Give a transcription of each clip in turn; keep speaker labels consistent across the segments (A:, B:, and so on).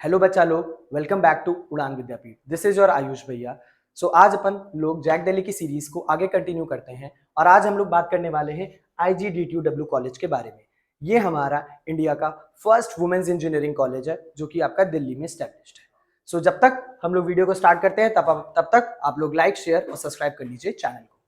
A: Hello बच्चा लोग, welcome back to उड़ान विद्यापीठ। दिस इज योर आयुष भैया। सो आज अपन लोग जैक दिल्ली की सीरीज को आगे कंटिन्यू करते हैं और आज हम लोग बात करने वाले हैं IGDTUW कॉलेज के बारे में। ये हमारा इंडिया का फर्स्ट वुमेन्स इंजीनियरिंग कॉलेज है जो कि आपका दिल्ली में स्टैब्लिश्ड है। सो जब तक हम लोग वीडियो को स्टार्ट करते हैं तब तक आप लोग लाइक, शेयर और सब्सक्राइब कर लीजिए चैनल को।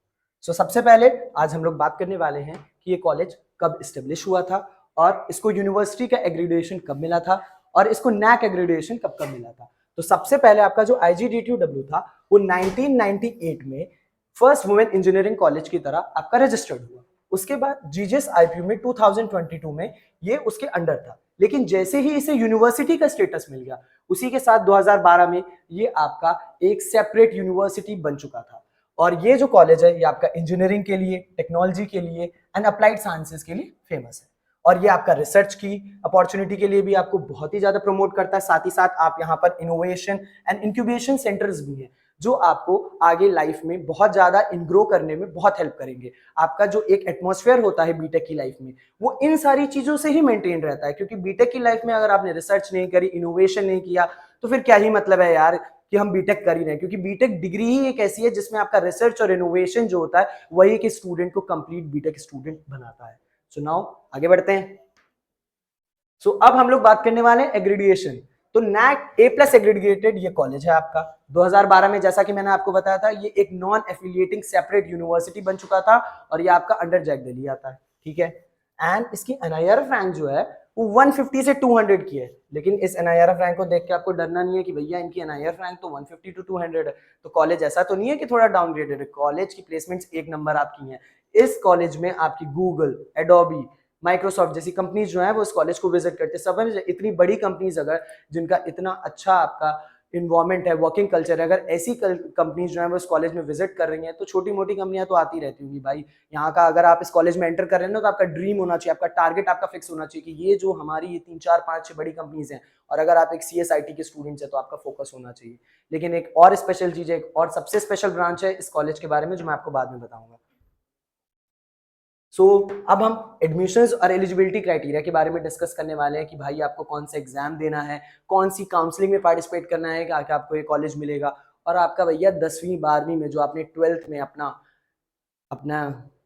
A: सो सबसे पहले आज हम लोग बात करने वाले हैं कि ये कॉलेज कब स्टेब्लिश हुआ था और इसको यूनिवर्सिटी का एग्रीडिएशन कब मिला था और इसको नैक एग्रीडिएशन कब कब मिला था। तो सबसे पहले आपका जो IGDTUW था वो 1998 में फर्स्ट वुमेन इंजीनियरिंग कॉलेज की तरह आपका रजिस्टर्ड हुआ। उसके बाद जीजीएस IPU में 2022 में ये उसके अंडर था, लेकिन जैसे ही इसे यूनिवर्सिटी का स्टेटस मिल गया उसी के साथ 2012 में ये आपका एक सेपरेट यूनिवर्सिटी बन चुका था। और ये जो कॉलेज है ये आपका इंजीनियरिंग के लिए, टेक्नोलॉजी के लिए एंड अप्लाइड साइंसेस के लिए फेमस है। और ये आपका रिसर्च की अपॉर्चुनिटी के लिए भी आपको बहुत ही ज्यादा प्रमोट करता है। साथ ही साथ आप यहाँ पर इनोवेशन एंड इंक्यूबेशन सेंटर्स भी हैं जो आपको आगे लाइफ में बहुत ज्यादा इनग्रो करने में बहुत हेल्प करेंगे। आपका जो एक एटमॉस्फेयर होता है बीटेक की लाइफ में वो इन सारी चीजों से ही मेंटेन रहता है, क्योंकि बीटेक की लाइफ में अगर आपने रिसर्च नहीं करी, इनोवेशन नहीं किया तो फिर क्या ही मतलब है यार कि हम बीटेक कर ही रहे हैं। क्योंकि बीटेक डिग्री ही एक ऐसी है जिसमें आपका रिसर्च और इनोवेशन जो होता है वही एक स्टूडेंट को कंप्लीट बीटेक स्टूडेंट बनाता है। सो नाउ आगे बढ़ते हैं। सो अब हम लोग बात करने वाले हैं एग्रीडिएशन। तो नैक A+ एग्रीडिएटेड ये कॉलेज है आपका। 2012 में जैसा कि मैंने आपको बताया था ये एक नॉन एफिलिएटिंग सेपरेट यूनिवर्सिटी बन चुका था और ये आपका अंडर जैक दिल्ली आता है, ठीक है। एंड इसकी NIRF रैंक जो है वो 150 से 200 की है, लेकिन इस NIRF रैंक को देख के आपको डरना नहीं है कि भैया इनकी NIRF रैंक तो 150 to 200 है, तो कॉलेज ऐसा तो नहीं है कि थोड़ा डाउनग्रेडेड है। कॉलेज की प्लेसमेंट्स एक नंबर आपकी हैं। इस कॉलेज में आपकी गूगल, एडोबी, माइक्रोसॉफ्ट जैसी कंपनीज जो है वो इस कॉलेज को विजिट करते हैं। सब इतनी बड़ी कंपनीज अगर जिनका इतना अच्छा आपका इन्वायरमेंट है, वर्किंग कल्चर है, अगर ऐसी कंपनीज जो है वो इस कॉलेज में विजिट कर रही हैं तो छोटी मोटी कंपनियां तो आती रहती होंगी भाई। यहाँ का अगर आप इस कॉलेज में एंटर कर रहे हैं ना तो आपका ड्रीम होना चाहिए, आपका टारगेट आपका फिक्स होना चाहिए कि ये जो हमारी ये 3 4 5 6 बड़ी कंपनीज हैं, और अगर आप एक CSIT के स्टूडेंट्स हैं तो आपका फोकस होना चाहिए। लेकिन एक और स्पेशल चीज है, एक और सबसे स्पेशल ब्रांच है इस कॉलेज के बारे में जो मैं आपको बाद में बताऊंगा। अब हम एडमिशंस और एलिजिबिलिटी क्राइटेरिया के बारे में डिस्कस करने वाले हैं कि भाई आपको कौन सा एग्जाम देना है, कौन सी काउंसलिंग में पार्टिसिपेट करना है कि आपको ये कॉलेज मिलेगा। और आपका भैया 10वीं 12वीं में जो आपने 12th में अपना अपना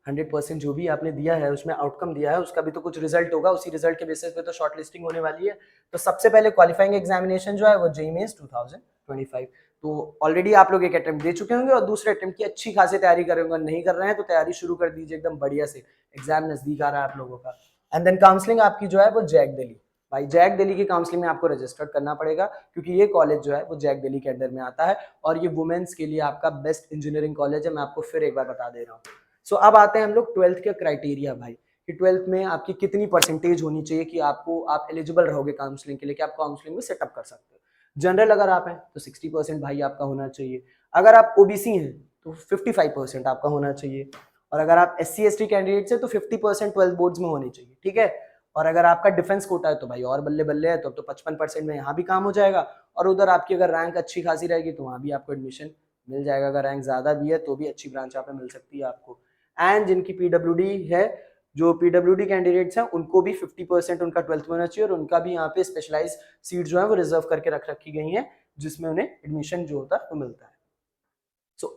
A: 100% जो भी आपने दिया है उसमें आउटकम दिया है उसका भी तो कुछ रिजल्ट होगा, उसी रिजल्ट के बेसिस पे तो शॉर्ट लिस्टिंग होने वाली है। तो सबसे पहले क्वालिफाइंग एग्जामिनेशन जो है वो JEE Mains 2025। तो ऑलरेडी आप लोग एक अटेम्प्ट दे चुके होंगे और दूसरे अटेम्प्ट की अच्छी खासी तैयारी कर रहे होंगे। नहीं कर रहे हैं तो तैयारी शुरू कर दीजिए एकदम बढ़िया से, एग्जाम नजदीक आ रहा है आप लोगों का। एंड देन काउंसलिंग आपकी जो है वो जैक दिल्ली। भाई जैक दिल्ली की काउंसलिंग में आपको रजिस्टर करना पड़ेगा क्योंकि ये कॉलेज जो है वो जैक दिल्ली के अंडर में आता है और ये वुमेन्स के लिए आपका बेस्ट इंजीनियरिंग कॉलेज है। मैं आपको फिर एक बार बता दे रहा हूँ। अब आते हैं हम लोग 12th के क्राइटेरिया भाई कि 12th में आपकी कितनी परसेंटेज होनी चाहिए कि आप एलिजिबल रहोगे काउंसलिंग के लिए, कि आप काउंसलिंग में सेटअप कर सकते हो। जनरल अगर आप हैं तो 60% भाई आपका होना चाहिए। अगर आप OBC हैं तो 55% आपका होना चाहिए। और अगर आप SC ST कैंडिडेट्स हैं तो 50% 12 बोर्ड्स में होनी चाहिए, ठीक है। और अगर आपका डिफेंस कोटा है तो भाई और बल्ले बल्ले है, तो अब तो 55% में यहाँ भी काम हो जाएगा। और उधर आपकी अगर रैंक अच्छी खासी रहेगी तो वहाँ भी आपको एडमिशन मिल जाएगा। अगर रैंक ज्यादा भी है तो भी अच्छी ब्रांच यहाँ पे मिल सकती है आपको। एंड जिनकी PWD है, जो PWD कैंडिडेट्स हैं उनको भी 50% उनका 12th में होना चाहिए और उनका भी यहाँ पे स्पेशलाइज सीट जो है वो रिजर्व करके रख रखी गई हैं जिसमें उन्हें एडमिशन जो होता है वो मिलता है।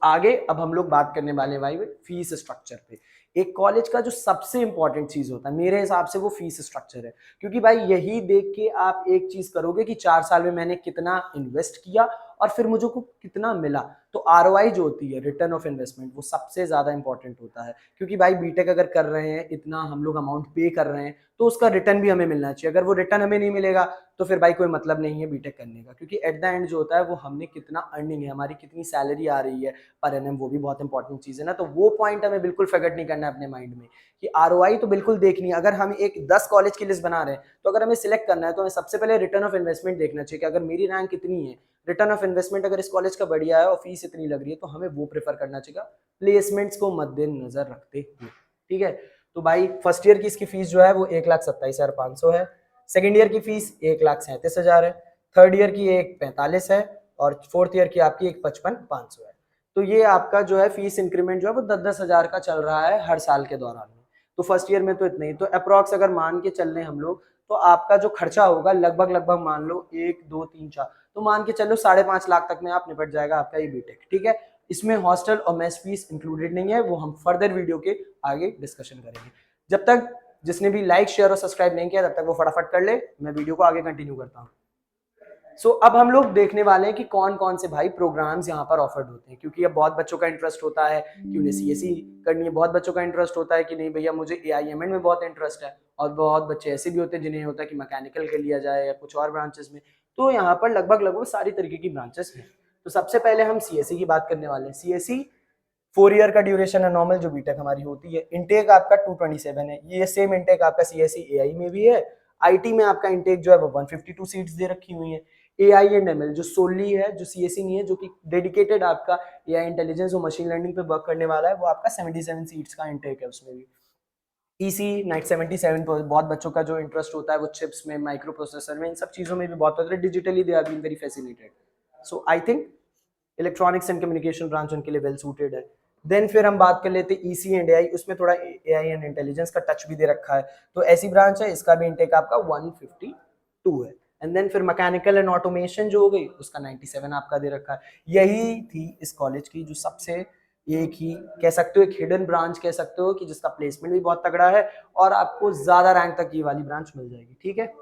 A: आगे अब हम लोग बात करने वाले हैं भाई फीस स्ट्रक्चर पे। एक कॉलेज का जो सबसे इंपॉर्टेंट चीज होता है मेरे हिसाब से वो फीस स्ट्रक्चर है, क्योंकि भाई यही देख के आप एक चीज करोगे कि 4 साल में मैंने कितना इन्वेस्ट किया और फिर मुझे को कितना मिला। तो ROI जो होती है, रिटर्न ऑफ इन्वेस्टमेंट, वो सबसे ज्यादा इंपॉर्टेंट होता है। क्योंकि भाई बीटेक अगर कर रहे हैं, इतना हम लोग अमाउंट पे कर रहे हैं तो उसका रिटर्न भी हमें मिलना चाहिए। अगर वो रिटर्न हमें नहीं मिलेगा तो फिर भाई कोई मतलब नहीं है बीटेक करने का, क्योंकि एट द एंड जो होता है वो हमने कितना अर्निंग है, हमारी कितनी सैलरी आ रही है पर एनम, वो भी बहुत इंपॉर्टेंट चीज है ना। तो वो पॉइंट हमें बिल्कुल फॉरगेट नहीं करना है अपने माइंड में कि ROI तो बिल्कुल देखनी है। अगर हम एक 10 कॉलेज की लिस्ट बना रहे हैं तो अगर हमें सिलेक्ट करना है तो हमें सबसे पहले रिटर्न ऑफ इन्वेस्टमेंट देखना चाहिए कि अगर मेरी रैंक कितनी है, रिटर्न ऑफ इन्वेस्टमेंट अगर इस कॉलेज का बढ़िया है और फीस इतनी लग रही है तो हमें वो प्रेफर करना चाहिए प्लेसमेंट्स को मद्देनजर रखते हुए, ठीक है। तो भाई फर्स्ट ईयर की इसकी फीस जो है वो 1,27,500 है। सेकेंड ईयर की फीस 1,37,000 है। थर्ड ईयर की 1,45 है और फोर्थ ईयर की आपकी 1,55,500 है। तो ये आपका जो है फीस इंक्रीमेंट जो है वो 10-10 हज़ार का चल रहा है हर साल के दौरान में। तो फर्स्ट ईयर में तो इतना ही, तो अप्रॉक्स अगर मान के चल रहे हम लोग तो आपका जो खर्चा होगा लगभग मान लो 1 2 3 4, तो मान के चलो 5.5 लाख तक में आप निपट जाएगा आपका ये बीटेक। ठीक है, इसमें हॉस्टल और मेस फीस इंक्लूडेड नहीं है, वो हम फर्दर वीडियो के आगे डिस्कशन करेंगे। जब तक जिसने भी लाइक शेयर और सब्सक्राइब नहीं किया तब तक वो फटाफट कर ले, मैं वीडियो को आगे कंटिन्यू करता हूँ। अब हम लोग देखने वाले हैं कि कौन कौन से भाई प्रोग्राम्स यहाँ पर ऑफर्ड होते हैं, क्योंकि अब बहुत बच्चों का इंटरेस्ट होता है कि उन्हें सीएसई करनी है, बहुत बच्चों का इंटरेस्ट होता है कि नहीं भैया मुझे एआईएमएल में बहुत इंटरेस्ट है, और बहुत बच्चे ऐसे भी होते हैं जिन्हें होता है कि मैकेनिकल कर लिया जाए या कुछ और ब्रांचेस में। तो यहाँ पर लगभग सारी तरीके की ब्रांचेस हैं। तो सबसे पहले हम सीएसई की बात करने वाले हैं। सीएसई 4 ईयर का ड्यूरेशन है नॉर्मल, जो बीटेक हमारी होती है। इनटेक आपका 227 है, ये सेम इनटेक आपका सीएसई एआई में भी है। आईटी में आपका इनटेक जो है वो 152 सीट्स दे रखी हुई है। एआई एंड एमएल जो सोली है, जो सीएसई नहीं है, जो कि डेडिकेटेड आपका एआई इंटेलिजेंस और मशीन लर्निंग पे वर्क करने वाला है, वो आपका 77 सीट्स का इनटेक है उसमें भी। ईसी 97 बहुत बच्चों का जो इंटरेस्ट होता है वो चिप्स में, माइक्रो प्रोसेसर में, इन सब चीजों में भी बहुत होता है। Digitally they are being very fascinated, so I think electronics and communication branch उनके लिए वेल सूटेड है। देन फिर हम बात कर लेते हैं ईसी एंड एआई, उसमें थोड़ा एआई एंड इंटेलिजेंस का टच भी दे रखा है, तो ऐसी ब्रांच है, इसका भी इनटेक आपका 152 है। एंड देन फिर मैकेनिकल एंड ऑटोमेशन जो हो गई, उसका 97 आपका दे रखा है। यही थी इस कॉलेज की जो सबसे एक ही कह सकते हो, एक हिडन ब्रांच कह सकते हो, कि जिसका प्लेसमेंट भी बहुत तगड़ा है और आपको ज्यादा रैंक तक ये वाली ब्रांच मिल जाएगी। ठीक है,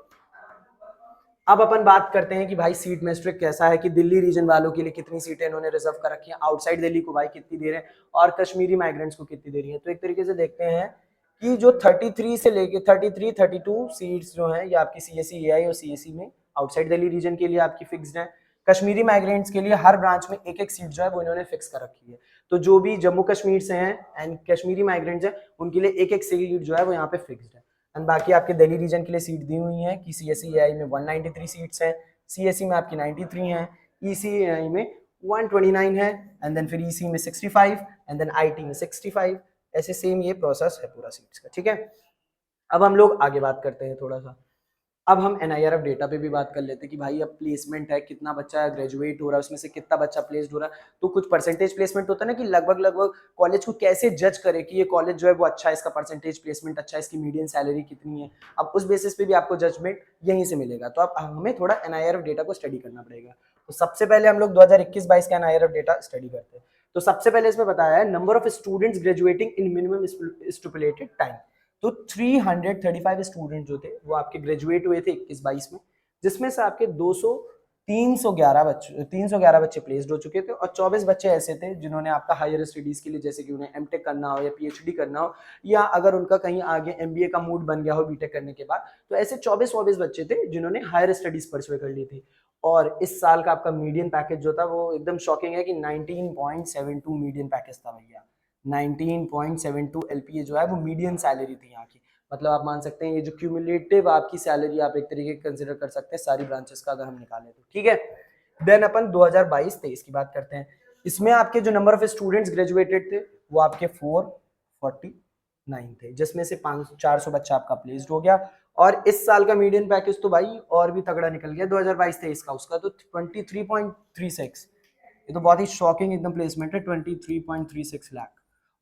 A: अब अपन बात करते हैं कि भाई सीट मेट्रिक कैसा है, कि दिल्ली रीजन वालों के लिए कितनी सीटें इन्होंने रिजर्व कर रखी हैं, आउटसाइड दिल्ली को भाई कितनी दे रहे हैं, और कश्मीरी माइग्रेंट्स को कितनी दे रही है। तो एक तरीके से देखते हैं कि जो 33 से लेके 32 सीट्स जो हैं ये आपकी सीएसई एआई और सीएसई में आउटसाइड दिल्ली रीजन के लिए आपकी फिक्स्ड है। कश्मीरी माइग्रेंट्स के लिए हर ब्रांच में एक एक सीट जो है वो इन्होंने फिक्स कर रखी है। तो जो भी जम्मू कश्मीर से हैं एंड कश्मीरी माइग्रेंट्स हैं, उनके लिए एक एक सीट जो है वो यहाँ पे फिक्स्ड है। एंड बाकी आपके दिल्ली रीजन के लिए सीट दी हुई है कि सीएसई एआई में 193 सीट्स हैं, सीएसई में आपकी 93 हैं, ईसीएआई में 129 है, एंड देन फिर ईसी में 65, एंड देन आईटी में 65। ऐसे सेम ये प्रोसेस है पूरा सीट्स का। ठीक है, अब हम लोग आगे बात करते हैं थोड़ा सा। अब हम एनआईआरएफ डेटा पे भी बात कर लेते हैं कि भाई अब प्लेसमेंट है, कितना बच्चा ग्रेजुएट हो रहा है, उसमें से कितना बच्चा प्लेस्ड हो रहा है। तो कुछ परसेंटेज प्लेसमेंट होता है ना, कि लगभग कॉलेज को कैसे जज करे कि ये कॉलेज जो है वो अच्छा है, इसका परसेंटेज प्लेसमेंट अच्छा है, इसकी मीडियन सैलरी कितनी है। अब उस बेसिस पे भी आपको जजमेंट यहीं से मिलेगा। तो अब हमें थोड़ा एनआईआरएफ डेटा को स्टडी करना पड़ेगा। तो सबसे पहले हम लोग 2021-22 का एनआईआरएफ डेटा स्टडी करते हैं। तो सबसे पहले इसमें बताया है number of students graduating in minimum stipulated time. तो 335 स्टूडेंट जो थे वो आपके ग्रेजुएट हुए थे 21-22 में, जिसमें से आपके 311 बच्चे प्लेस्ड हो चुके थे, और 24 बच्चे ऐसे थे जिन्होंने आपका हायर स्टडीज के लिए, जैसे कि उन्हें एमटेक करना हो या पीएचडी करना हो, या अगर उनका कहीं आगे एमबीए का मूड बन गया हो बीटेक करने के बाद, तो ऐसे 24 बच्चे थे जिन्होंने हायर स्टडीज परस्यू कर ली थी। और इस साल का आपका मीडियन पैकेज जो था वो एकदम शॉकिंग है कि 19.72 मीडियन पैकेज था भैया। 19.72 एलपीए जो है वो मीडियन सैलरी थी यहाँ की। मतलब आप मान सकते हैं ये जो क्यूमुलेटिव आपकी सैलरी आप एक तरीके से कंसिडर कर सकते हैं सारी ब्रांचेस का, अगर हम निकालें तो। ठीक है, देन अपन 2022-23 की बात करते हैं। इसमें आपके जो नंबर ऑफ स्टूडेंट्स ग्रेजुएटेड थे वो आपके 449 थे, जिसमें से 400 बच्चा आपका प्लेस्ड हो गया। और इस साल का मीडियन पैकेज तो भाई और भी तगड़ा निकल गया 2022-23 का, उसका तो 23.36। ये तो बहुत ही शॉकिंग एकदम प्लेसमेंट है, 23.36 लाख,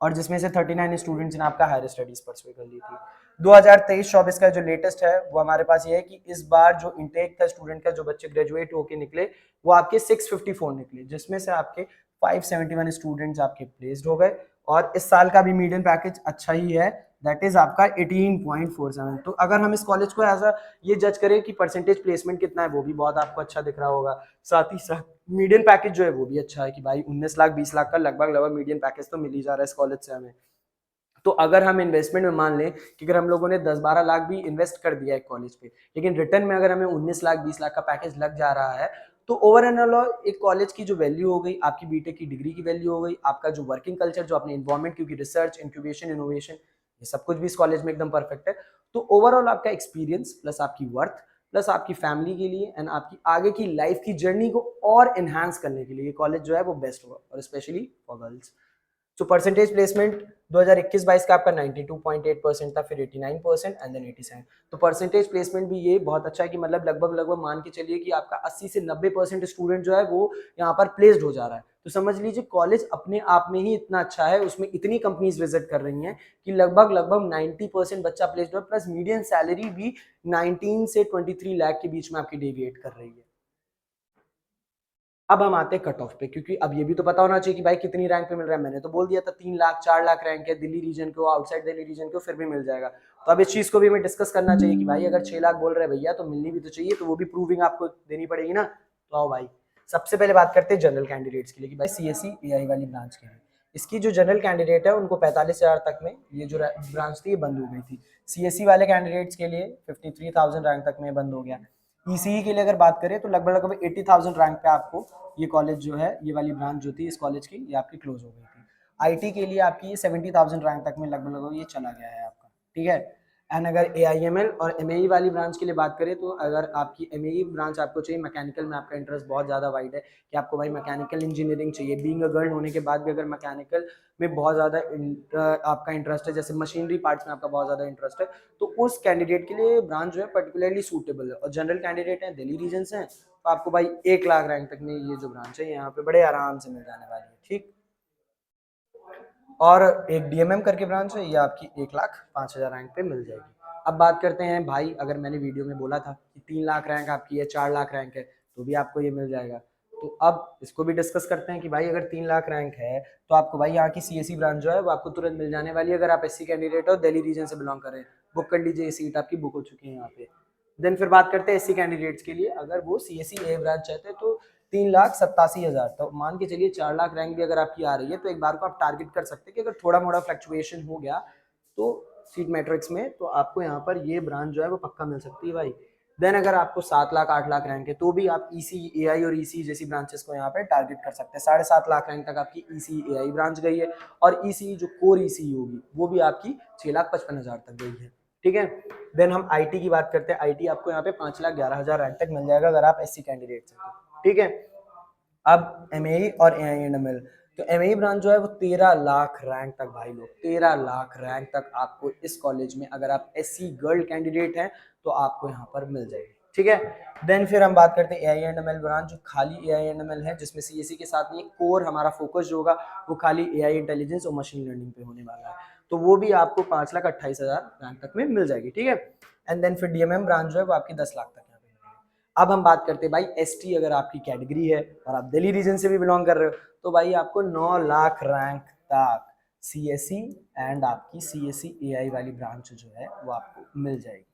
A: और जिसमें से 39 स्टूडेंट्स ने आपका हायर स्टडीज परस्यू कर ली थी। 2023-24 का जो लेटेस्ट है वो हमारे पास ये है कि इस बार जो इंटेक था स्टूडेंट का, जो बच्चे ग्रेजुएट होके निकले, वो आपके 654 निकले, जिसमें से आपके 571 स्टूडेंट्स आपके प्लेस्ड हो गए। और इस साल का भी मीडियन पैकेज अच्छा ही है, दैट इज आपका 18.47। तो अगर हम इस कॉलेज को एज अ ये जज करें कि परसेंटेज प्लेसमेंट कितना है, वो भी बहुत आपको अच्छा दिख रहा होगा। साथ ही साथ मीडियन पैकेज जो है वो भी अच्छा है कि भाई 19 लाख 20 लाख का लगभग मीडियन पैकेज तो मिल ही जा रहा है इस कॉलेज से हमें। तो अगर हम इन्वेस्टमेंट में मान लें कि अगर हम लोगों ने 10-12 लाख भी इन्वेस्ट कर दिया है कॉलेज पे, लेकिन रिटर्न में अगर हमें 19 लाख 20 लाख का पैकेज लग जा रहा है, तो ओवर एंड ऑल एक कॉलेज की जो वैल्यू हो गई, आपकी बीटेक की डिग्री की वैल्यू हो गई, आपका जो वर्किंग कल्चर, जो अपने इन्वायरमेंट, क्योंकि रिसर्च, इंक्यूबेशन, इनोवेशन, ये सब कुछ भी इस कॉलेज में एकदम परफेक्ट है। तो ओवरऑल आपका एक्सपीरियंस प्लस आपकी वर्थ प्लस आपकी फैमिली के लिए एंड आपकी आगे की लाइफ की जर्नी को और एनहांस करने के लिए ये कॉलेज जो है वो बेस्ट होगा, और specially for girls. So percentage placement 2021-22 का आपका 92.8% था, फिर 89% एंड देन 87। तो परसेंटेज प्लेसमेंट भी ये बहुत अच्छा है कि मतलब लगभग लगभग मान के चलिए कि आपका 80 से 90% स्टूडेंट जो है वो यहाँ पर प्लेस्ड हो जा रहा है। तो समझ लीजिए कॉलेज अपने आप में ही इतना अच्छा है, उसमें इतनी कंपनीज विजिट कर रही हैं कि लगभग लगभग 90% बच्चा प्लेस्ड हो, प्लस मीडियम सैलरी भी 19 से 23 लाख के बीच में आपकी डेविएट कर रही है। अब हम आते हैं कट ऑफ पे, क्योंकि अब ये भी तो पता होना चाहिए कि भाई कितनी रैंक पे मिल रहा है। मैंने तो बोल दिया था 3 लाख 4 लाख रैंक है, दिल्ली रीजन को, आउटसाइड दिल्ली रीजन को फिर भी मिल जाएगा। तो अब इस चीज को भी हमें डिस्कस करना चाहिए कि भाई अगर 6 लाख बोल रहे हैं भैया तो मिलनी भी तो चाहिए, तो वो भी प्रूविंग आपको देनी पड़ेगी ना। तो आओ भाई, सबसे पहले बात करते हैं जनरल कैंडिडेट्स के लिए कि भाई सीएससी एआई वाली ब्रांच के लिए इसकी जो जनरल कैंडिडेट है उनको 45,000 तक में ये जो ब्रांच थी ये बंद हो गई थी। सीएससी वाले कैंडिडेट्स के लिए 53,000 रैंक तक में बंद हो गया। ईसीई के लिए अगर बात करें तो लगभग लगभग 80,000 रैंक पे आपको ये कॉलेज जो है, ये वाली ब्रांच जो थी इस कॉलेज की, ये आपकी क्लोज हो गई थी। आईटी के लिए आपकी ये 70,000 रैंक तक में लगभग लगभग ये चला गया है आपका, ठीक है। एंड अगर एआईएमएल और एमएई वाली ब्रांच के लिए बात करें तो अगर आपकी एमएई ब्रांच आपको चाहिए, मैकेनिकल में आपका इंटरेस्ट बहुत ज़्यादा वाइड है कि आपको भाई मैकेनिकल इंजीनियरिंग चाहिए, बीइंग अ गर्ल होने के बाद भी अगर मैकेनिकल में बहुत ज़्यादा आपका इंटरेस्ट है, जैसे मशीनरी पार्ट्स में आपका बहुत ज़्यादा इंटरेस्ट है, तो उस कैंडिडेट के लिए ब्रांच जो है पर्टिकुलरली सूटेबल है। और जनरल कैंडिडेट हैं, दिल्ली रीजन से हैं, तो आपको भाई 1 लाख रैंक तक में ये जो ब्रांच है यहाँ पे बड़े आराम से मिल जाने वाली है, ठीक। और एक डीएमएम करके ब्रांच है, ये आपकी 1,05,000 रैंक पे मिल जाएगी। अब बात करते हैं भाई, अगर मैंने वीडियो में बोला था कि 3 लाख रैंक आपकी है, 4 लाख रैंक है, तो भी आपको ये मिल जाएगा। तो अब इसको भी डिस्कस करते हैं कि भाई अगर 3 लाख रैंक है तो आपको भाई यहाँ की सीएससी ब्रांच जो है वो आपको तुरंत मिल जाने वाली है, अगर आप एससी कैंडिडेट हो, दिल्ली रीजन से बिलोंग करें। बुक कर लीजिए, सीट आपकी बुक हो चुकी है यहाँ पे। देन फिर बात करते हैं एससी कैंडिडेट्स के लिए, अगर वो सीएससी ए ब्रांच चाहते हैं तो 3,87,000, तो मान के चलिए 4 लाख रैंक भी अगर आपकी आ रही है तो एक बार को आप टारगेट कर सकते हैं कि अगर थोड़ा मोड़ा फ्लक्चुएशन हो गया तो सीट मैट्रिक्स में, तो आपको यहाँ पर ये ब्रांच जो है वो पक्का मिल सकती है भाई। देन अगर आपको 7 लाख 8 लाख रैंक है तो भी आप ईसी एआई और ईसी जैसी ब्रांचेस को यहाँ पे टारगेट कर सकते हैं। 7.5 लाख रैंक तक आपकी ईसी एआई ब्रांच गई है, और ईसी जो कोर ईसी होगी वो भी आपकी 6,55,000 तक गई है, ठीक है। देन हम आईटी की बात करते हैं, आईटी आपको यहाँ पे 5,11,000 रैंक तक मिल जाएगा अगर आप एससी कैंडिडेट हैं, ठीक है। अब एमएई और एआईएनएमएल, तो एमएई ब्रांच जो है वो 13 लाख रैंक तक, भाई लोग 13 लाख रैंक तक आपको इस कॉलेज में अगर आप एससी गर्ल कैंडिडेट हैं तो आपको यहाँ पर मिल जाएगी, ठीक है। देन फिर हम बात करते हैं एआईएनएमएल ब्रांच, जो खाली एआईएनएमएल है, जिसमें सीएससी के साथ नहीं, कोर हमारा फोकस जो होगा वो खाली एआई इंटेलिजेंस और मशीन लर्निंग पे होने वाला है, तो वो भी आपको 5,28,000 रैंक तक में मिल जाएगी, ठीक है। एंड देन फिर डीएमएम ब्रांच जो है वो आपकी 10 लाख तक। अब हम बात करते हैं भाई एसटी, अगर आपकी कैटेगरी है और आप दिल्ली रीजन से भी बिलोंग कर रहे हो तो भाई आपको 9 लाख रैंक तक सीएससी एंड आपकी सीएससी एआई वाली ब्रांच जो है वो आपको मिल जाएगी,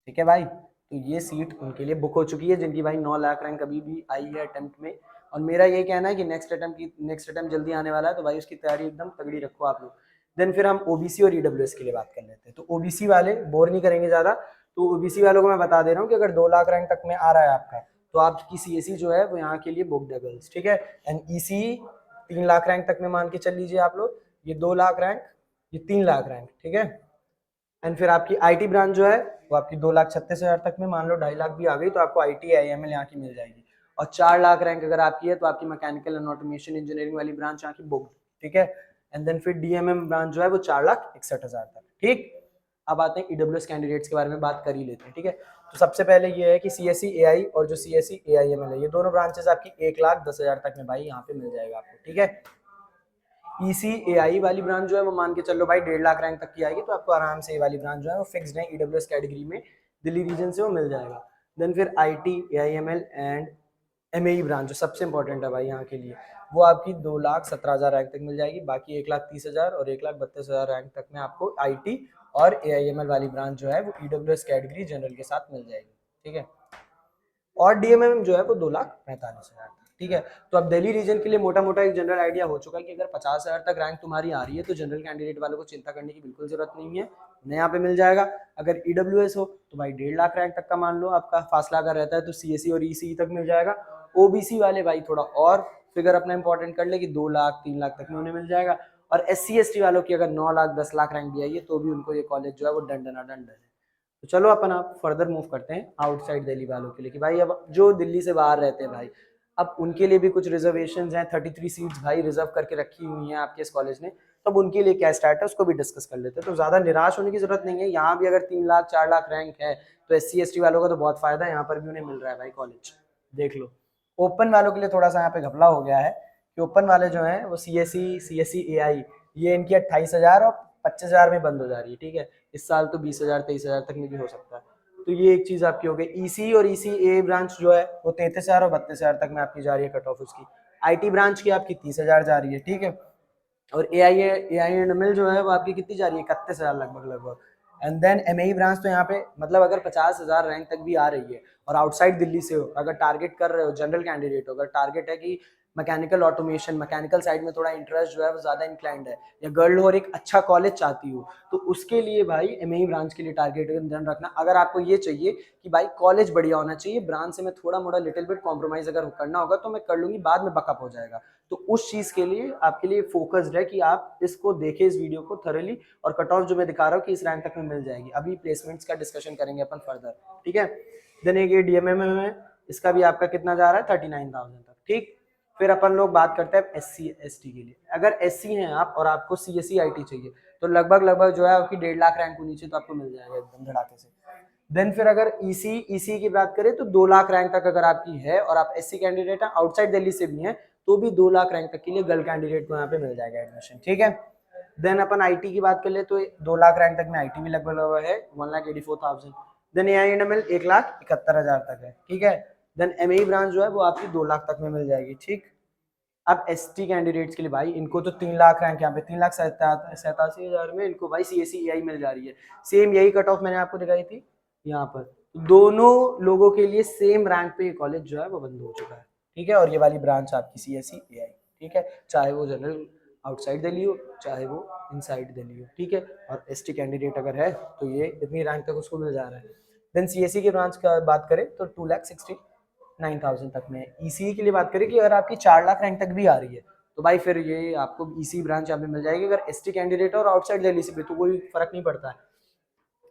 A: ठीक है भाई। तो ये सीट उनके लिए बुक हो चुकी है जिनकी भाई 9 लाख रैंक अभी भी आई है अटेम्प्ट में। और मेरा ये कहना है कि नेक्स्ट अटेम्प्ट जल्दी आने वाला है, तो भाई उसकी तैयारी एकदम तगड़ी रखो आप लोग। देन फिर हम ओबीसी और ईडब्ल्यूएस के लिए बात कर लेते हैं। तो ओबीसी वाले बोर नहीं करेंगे ज़्यादा, तो ओबीसी वालों को मैं बता दे रहा हूँ कि अगर 2 लाख रैंक तक में आ रहा है आपका तो आपकी सीएससी जो है वो यहाँ के लिए बुक्ड है गर्ल्स, ठीक है। एंड ईसी 3 लाख रैंक तक में मान के चल लीजिए आप लोग, ये 2 लाख रैंक, ये 3 लाख रैंक, ठीक है। एंड फिर आपकी आईटी ब्रांच जो है वो आपकी 2,36,000 तक में, मान लो 2.5 लाख भी आ गई तो आपको आईटी आईएमएल यहाँ की मिल जाएगी। और 4 लाख रैंक अगर आपकी है तो आपकी मैकेनिकल एंड ऑटोमेशन इंजीनियरिंग वाली ब्रांच यहाँ की बुक्ड, ठीक है। एंड देन फिर डीएमएम ब्रांच जो है वो 4,61,000 तक, ठीक। अब आते हैं ईडब्ल्यूएस कैंडिडेट्स के बारे में बात कर ही लेते हैं, ठीक है। तो सबसे पहले ये है कि सीएससी एआई और जो सीएससी एआईएमएल है, ये दोनों ब्रांचेस आपकी 1,10,000 तक में भाई यहाँ पे मिल जाएगा आपको, ठीक है। ईसी एआई वाली ब्रांच जो है वो मान के चलो भाई 1.5 लाख रैंक तक की आएगी, तो आपको आराम से ये वाली ब्रांच जो है वो फिक्स्ड है ईडब्ल्यूएस कैटेगरी में, दिल्ली रीजन से वो मिल जाएगा। देन फिर IT AIML and MAE branch जो सबसे इंपॉर्टेंट है भाई यहाँ के लिए, वो आपकी 2,17,000 रैंक तक मिल जाएगी। बाकी 1,30,000 और 1,32,000 रैंक तक में आपको आईटी और एआईएमएल वाली ब्रांच जो है वो ईडब्ल्यूएस कैटेगरी जनरल के साथ मिल जाएगी, ठीक है। और डीएमएम जो है वो 2,45,000, ठीक है। तो अब दिल्ली रीजन के लिए मोटा मोटा एक जनरल आइडिया हो चुका है कि अगर 50,000 तक रैंक तुम्हारी आ रही है तो जनरल कैंडिडेट वालों को चिंता करने की बिल्कुल जरूरत नहीं है, उन्हें यहाँ पे मिल जाएगा। अगर ईडब्ल्यूएस हो तो भाई 1.5 लाख रैंक तक का मान लो आपका फासला अगर रहता है तो सीएससी और ईसी तक मिल जाएगा। ओबीसी वाले भाई थोड़ा और फिगर अपना इंपॉर्टेंट कर ले कि 2 लाख 3 लाख तक में उन्हें मिल जाएगा। और एससी एसटी वालों की अगर 9 लाख 10 लाख रैंक भी आई है तो भी उनको ये कॉलेज जो है वो डंडना डंड है। तो चलो अपन आप फर्दर मूव करते हैं आउटसाइड दिल्ली वालों के लिए कि भाई अब जो दिल्ली से बाहर रहते हैं भाई, अब उनके लिए भी कुछ रिजर्वेशंस हैं, 33 सीट्स भाई रिजर्व करके रखी हुई हैं आपके इस कॉलेज ने, तब उनके लिए क्या स्टार्ट है उसको भी डिस्कस कर लेते हैं। तो ज़्यादा निराश होने की जरूरत नहीं है, यहाँ भी अगर 3 लाख 4 लाख रैंक है तो SC ST वालों का तो बहुत फायदा है, यहाँ पर भी उन्हें मिल रहा है भाई कॉलेज, देख लो। ओपन वालों के लिए थोड़ा सा यहाँ पे घपला हो गया है कि ओपन वाले जो हैं वो CSE AI ये इनकी 28,000 और 25,000 में बंद हो जा रही है, ठीक है। इस साल तो 20,000 23,000 तक में भी हो सकता है। तो ये एक चीज आपकी हो गई। EC और ECA ब्रांच जो है वो 33,000 और 32,000 तक में आपकी जा रही है कट ऑफ उसकी। IT ब्रांच की आपकी 30,000 जा रही है, ठीक है। और AI एंड ML जो है वो आपकी कितनी जा रही है, 31,000 लगभग लगभग। एंड देन MAE ब्रांच तो यहाँ पे मतलब अगर 50,000 रैंक तक भी आ रही है और आउटसाइड दिल्ली से हो, अगर टारगेट कर रहे हो जनरल कैंडिडेट हो, अगर टारगेट है कि मैकेनिकल ऑटोमेशन मैकेनिकल साइड में थोड़ा इंटरेस्ट जो है वो ज्यादा इंक्लाइंड है, या गर्ल हो और एक अच्छा कॉलेज चाहती हो, तो उसके लिए भाई MAE ब्रांच के लिए टारगेट ध्यान रखना। अगर आपको ये चाहिए कि भाई कॉलेज बढ़िया होना चाहिए, ब्रांच से मैं थोड़ा मोड़ा लिटिल बिट कॉम्प्रोमाइज अगर करना होगा तो मैं कर लूंगी, बाद में बकअप हो जाएगा। तो उस चीज के लिए आपके लिए फोकस्ड है कि आप इसको देखें इस वीडियो को थॉरली, और कट ऑफ जो मैं दिखा रहा हूँ कि इस रैंक तक में मिल जाएगी। अभी प्लेसमेंट्स का डिस्कशन करेंगे अपन फर्दर, ठीक है। देन एक ये DMMM है, इसका भी आपका कितना जा रहा है 39,000 तक, ठीक। फिर अपन लोग बात करते हैं SC ST के लिए। अगर SC हैं आप और आपको CSE IT चाहिए तो लगभग लगभग जो है आपकी 1.5 लाख रैंक होनी चाहिए, तो आपको मिल जाएगा एकदम धड़ाके से। देन फिर अगर EC की बात करें तो 2 लाख रैंक तक अगर आपकी है और आप SC कैंडिडेट हैं, आउटसाइड दिल्ली से भी हैं, तो भी 2 लाख रैंक तक के लिए गर्ल कैंडिडेट को यहाँ पे मिल जाएगा एडमिशन, ठीक है। देन अपन IT की बात कर ले तो 2 लाख रैंक तक में IT भी लगभग है 1,84,000। देन AI&ML 1,71,000 तक है, ठीक है। देन MAE ब्रांच जो है वो आपकी 2 लाख तक में मिल जाएगी, ठीक। अब ST कैंडिडेट्स के लिए भाई इनको तो 3 लाख रैंक यहाँ पे 3,87,000 में इनको भाई CSE AI मिल जा रही है। सेम यही कट ऑफ मैंने आपको दिखाई थी यहाँ पर। दोनों लोगों के लिए सेम रैंक पे कॉलेज जो है वो बंद हो चुका है, ठीक है। और ये वाली ब्रांच आपकी CSE AI, ठीक है, चाहे वो जनरल आउटसाइड दिल्ली हो चाहे वो इनसाइड दिल्ली हो, ठीक है। और ST कैंडिडेट अगर है तो ये इतनी रैंक तक उसको मिल जा रहा है। देन CSE के ब्रांच का बात करें तो 2,69,000 तक में। ECE के लिए बात करें कि अगर आपकी 4 लाख रैंक तक भी आ रही है तो भाई फिर ये आपको ECE ब्रांच यहाँ पे मिल जाएगी। अगर ST कैंडिडेट और आउटसाइड दिल्ली से भी तो कोई फर्क नहीं पड़ता है।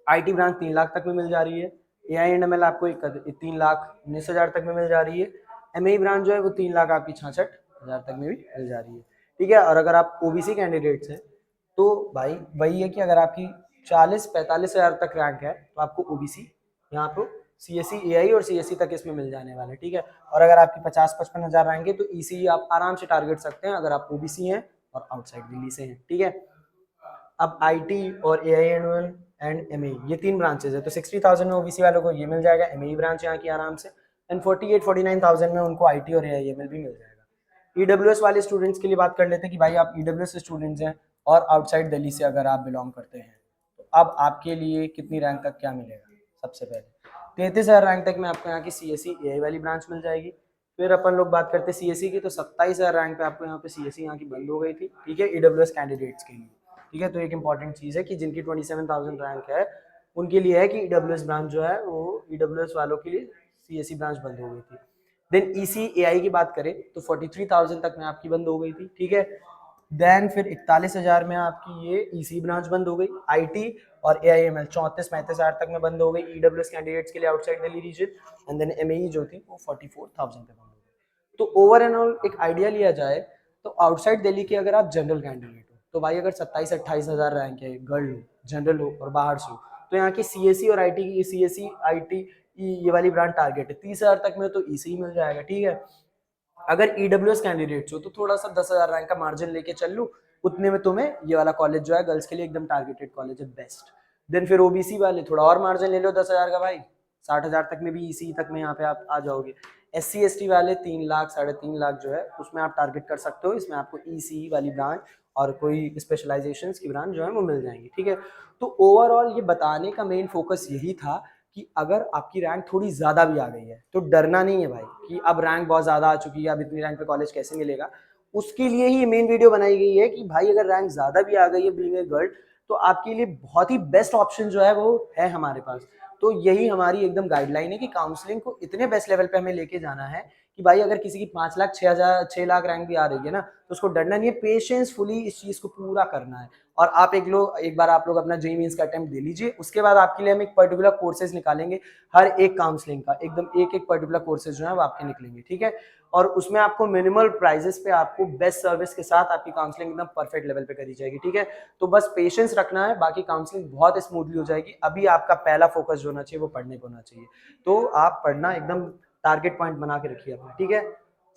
A: IT ब्रांच 3 लाख तक में मिल जा रही है। AI&ML आपको 3,19,000 तक में मिल जा रही है। MAE ब्रांच जो है वो 3 लाख आपकी 66,000 तक में भी मिल जा रही है, ठीक है। और अगर आप OBC कैंडिडेट्स हैं तो भाई वही है कि अगर आपकी 40-45,000 तक रैंक है तो आपको OBC यहाँ पे CSE AI और CSE तक इसमें मिल जाने वाले, ठीक है। और अगर आपकी 50-55,000 रैंक है तो ECE आप आराम से टारगेट सकते हैं अगर आप OBC हैं और आउटसाइड दिल्ली से हैं, ठीक है। अब IT और AI&ML एंड MAE ये 3 ब्रांचेस है, तो 60,000 में OBC वालों को ये मिल जाएगा, MAE ब्रांच यहाँ की आराम से। एंड 48-49,000 में उनको IT और AI/ML भी मिल जाएगा। EWS वाले स्टूडेंट्स के लिए बात कर लेते हैं कि भाई आप EWS स्टूडेंट्स हैं और आउटसाइड दिल्ली से अगर आप बिलोंग करते हैं तो अब आपके लिए कितनी रैंक तक क्या मिलेगा। सबसे पहले 33,000 रैंक तक में आपको यहाँ की CSE AI वाली ब्रांच मिल जाएगी। फिर अपन लोग बात करते हैं CSE की, तो 27,000 रैंक पे आपको यहाँ पे CSE यहाँ की बंद हो गई थी, ठीक है, EWS कैंडिडेट्स के लिए, ठीक है। तो एक इंपॉर्टेंट चीज़ है कि जिनकी 27,000 रैंक है उनके लिए है कि EWS ब्रांच जो है वो EWS वालों के लिए CSE ब्रांच बंद हो गई थी। देन EC AI की बात करें तो 43,000 तक में आपकी बंद हो गई थी, ठीक है। देन फिर 41,000 में आपकी ये EC ब्रांच बंद हो गई। IT और AI/ML 34-35,000 तक में बंद हो गई EWS कैंडिडेट्स के लिए outside Delhi region. And then MAE जो थी वो 44,000 पे बंद हो गई। तो ओवर एंड ऑल एक आइडिया लिया जाए तो आउटसाइड दिल्ली के अगर आप जनरल कैंडिडेट हो तो भाई अगर 27-28,000 रैंक है, गर्ल हो जनरल हो और बाहर से हो, तो यहाँ की CSE और IT की CSE IT ये वाली ब्रांच टारगेट है 30,000 तक में, तो EC मिल जाएगा, ठीक है। अगर EWS कैंडिडेट्स हो तो थोड़ा सा 10,000 रैंक का मार्जिन लेके चल लूँ, उतने में तुम्हें ये वाला कॉलेज जो है गर्ल्स के लिए एकदम टारगेटेड कॉलेज है, बेस्ट। देन फिर OBC वाले थोड़ा और मार्जिन ले लो 10,000 का भाई, 60,000 तक में भी EC तक में यहाँ पे आप आ जाओगे। SC ST वाले 3 लाख 3.5 लाख जो है उसमें आप टारगेट कर सकते हो, इसमें आपको EC वाली ब्रांच और कोई स्पेशलाइजेशन की ब्रांच जो है वो मिल जाएंगी, ठीक है। तो ओवरऑल ये बताने का मेन फोकस यही था कि अगर आपकी रैंक थोड़ी ज्यादा भी आ गई है तो डरना नहीं है भाई कि अब रैंक बहुत ज्यादा आ चुकी है, अब इतनी रैंक पे कॉलेज कैसे मिलेगा। उसके लिए ही मेन वीडियो बनाई गई है कि भाई अगर रैंक ज्यादा भी आ गई है बीइंग ए गर्ल तो आपके लिए बहुत ही बेस्ट ऑप्शन जो है वो है हमारे पास। तो यही हमारी एकदम गाइडलाइन है कि काउंसलिंग को इतने बेस्ट लेवल पे हमें लेके जाना है कि भाई अगर किसी की 5 लाख 6 लाख रैंक भी आ रही है ना, तो उसको डरना नहीं है, पेशेंसफुली इस चीज को पूरा करना है। और आप एक बार आप लोग अपना जेईई मेंस का अटेम्प्ट दे लीजिए, उसके बाद आपके लिए हम एक पर्टिकुलर कोर्सेज निकालेंगे, हर एक काउंसलिंग का एकदम एक एक पर्टिकुलर कोर्सेज जो है वो आपके निकलेंगे, ठीक है। और उसमें आपको मिनिमल प्राइजेस पे आपको बेस्ट सर्विस के साथ आपकी काउंसलिंग एकदम परफेक्ट लेवल पे करी जाएगी, ठीक है। तो बस पेशेंस रखना है, बाकी काउंसलिंग बहुत स्मूथली हो जाएगी। अभी आपका पहला फोकस जो होना चाहिए वो पढ़ने पे होना चाहिए, तो आप पढ़ना एकदम टारगेट पॉइंट बना के रखिए अपना, ठीक है।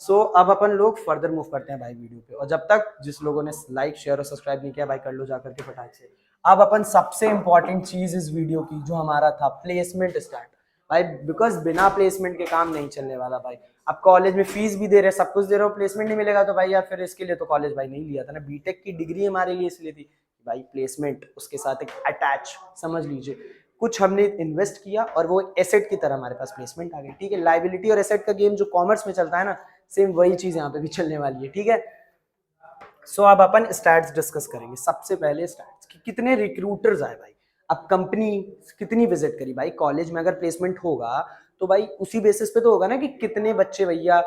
A: सो अब अपन लोग फर्दर मूव करते हैं भाई वीडियो पे, और जब तक जिस लोगों ने लाइक शेयर और सब्सक्राइब नहीं किया भाई कर लो जाकर के फटाक से। अब अपन सबसे इंपॉर्टेंट चीज इस वीडियो की जो हमारा था, प्लेसमेंट स्टार्ट भाई, बिकॉज बिना प्लेसमेंट के काम नहीं चलने वाला भाई। अब कॉलेज में फीस भी दे रहे, सब कुछ दे रहे हो, प्लेसमेंट नहीं मिलेगा तो भाई यार फिर इसके लिए तो कॉलेज भाई नहीं लिया था ना। बीटेक की डिग्री हमारे लिए इसलिए थी भाई प्लेसमेंट उसके साथ एक अटैच, समझ लीजिए कुछ हमने इन्वेस्ट किया और वो एसेट की तरह हमारे पास प्लेसमेंट आ गई, ठीक है। लाइबिलिटी और एसेट का गेम जो कॉमर्स में चलता है ना, सेम वही चीज यहाँ पे भी चलने वाली है, ठीक है। सो अब अपन स्टैट्स डिस्कस करेंगे। सबसे पहले स्टैट्स कि कितने रिक्रूटर्स आए भाई, अब कंपनी कितनी विजिट करी भाई। कॉलेज में अगर प्लेसमेंट होगा तो भाई उसी बेसिस पे तो होगा ना कि कितने बच्चे भैया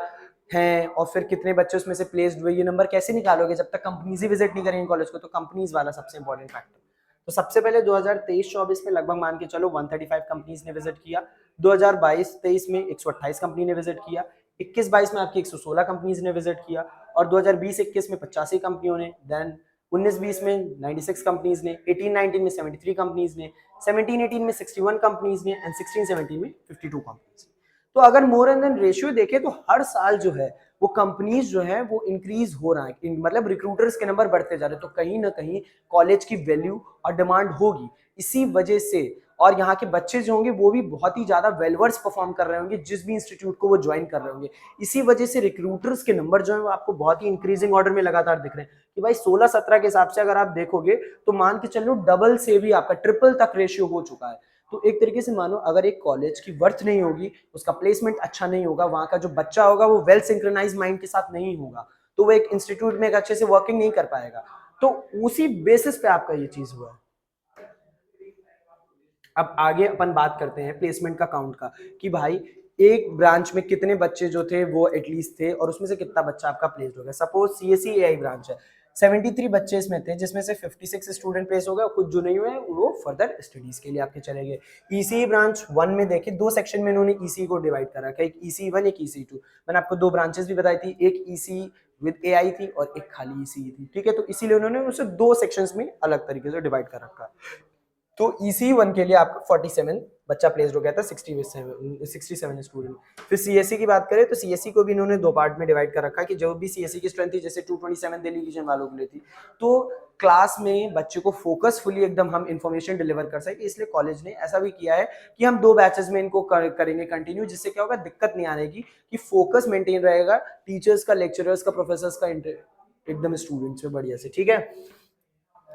A: हैं और फिर कितने बच्चे उसमें से प्लेस्ड हुए। ये नंबर कैसे निकालोगे जब तक कंपनीज ही विजिट नहीं करेंगे कॉलेज को, तो कंपनीज वाला सबसे इंपॉर्टेंट फैक्टर। तो सबसे पहले 2023-24 में लगभग मान के चलो 135 कंपनीज ने विजिट किया, 2022-23 में 128 कंपनी ने विजिट किया, 21-22 में आपकी 116 कंपनीज ने विजिट किया, और 2020-21 में 85 कंपनियों ने, देन 19-20 में 96 कंपनीज ने, 18-19 में 73 कंपनीज ने, 17-18 में 61 कंपनीज ने, एंड 16-17 में 52 कंपनीज ने। तो अगर मोर एंड देन रेशियो देखें तो हर साल जो है वो कंपनीज जो है वो इंक्रीज हो रहा है, मतलब रिक्रूटर्स के नंबर बढ़ते जा रहे हैं। तो कहीं ना कहीं कॉलेज की वैल्यू और डिमांड होगी इसी वजह से, और यहाँ के बच्चे जो होंगे वो भी बहुत ही ज्यादा वेलवर्स परफॉर्म कर रहे होंगे जिस भी इंस्टीट्यूट को वो ज्वाइन कर रहे होंगे। इसी वजह से रिक्रूटर्स के नंबर जो है वो आपको बहुत ही इंक्रीजिंग ऑर्डर में लगातार दिख रहे हैं कि भाई 16-17 के हिसाब से अगर आप देखोगे तो मान के चलो डबल से भी आपका ट्रिपल तक रेशियो हो चुका है। तो एक तरीके से मानो अगर एक कॉलेज की वर्थ नहीं होगी, उसका प्लेसमेंट अच्छा नहीं होगा, वहां का जो बच्चा होगा वो वेल सिंक्रोनाइज माइंड के साथ नहीं होगा, तो वो एक इंस्टीट्यूट में एक अच्छे से वर्किंग नहीं कर पाएगा। तो उसी बेसिस पे आपका ये चीज हुआ है। अब आगे अपन बात करते हैं प्लेसमेंट का काउंट का, कि भाई एक ब्रांच में कितने बच्चे जो थे वो एटलीस्ट थे और उसमें से कितना बच्चा आपका प्लेस्ड हो गया। सपोज सीएससी एआई ब्रांच है, 73 बच्चे इसमें थे जिसमें से 56 स्टूडेंट प्लेस हो गए, कुछ जो नहीं हुए वो फर्दर स्टडीज के लिए आपके चले गए। ईसीई ब्रांच 1 में देखिए दो सेक्शन में इन्होंने ईसी को डिवाइड करा, एक ईसी 1 एक ईसी 2। मैंने आपको दो ब्रांचेस भी बताई थी, एक ईसी विद एआई थी और एक खाली ईसी थी, ठीक है। तो इसीलिए उन्होंने उसे दो सेक्शंस में अलग तरीके से डिवाइड कर रखा। तो EC1 के लिए आपका 47 बच्चा प्लेस्ड हो गया था, 67 स्टूडेंट। फिर CSE की बात करें तो CSE को भी इन्होंने दो पार्ट में डिवाइड कर रखा कि जो भी CSE की स्ट्रेंथ थी, जैसे 227 दिल्ली रीजन वालों के लिए थी, तो क्लास में बच्चे को फोकसफुली एकदम हम इंफॉर्मेशन डिलीवर कर सके, इसलिए कॉलेज ने ऐसा भी किया है कि हम दो बैचेस में इनको करेंगे कंटिन्यू, जिससे क्या होगा दिक्कत नहीं आने की, कि फोकस मेंटेन रहेगा टीचर्स का, लेक्चरर्स का, प्रोफेसर्स का एकदम स्टूडेंट्स में बढ़िया से, ठीक है।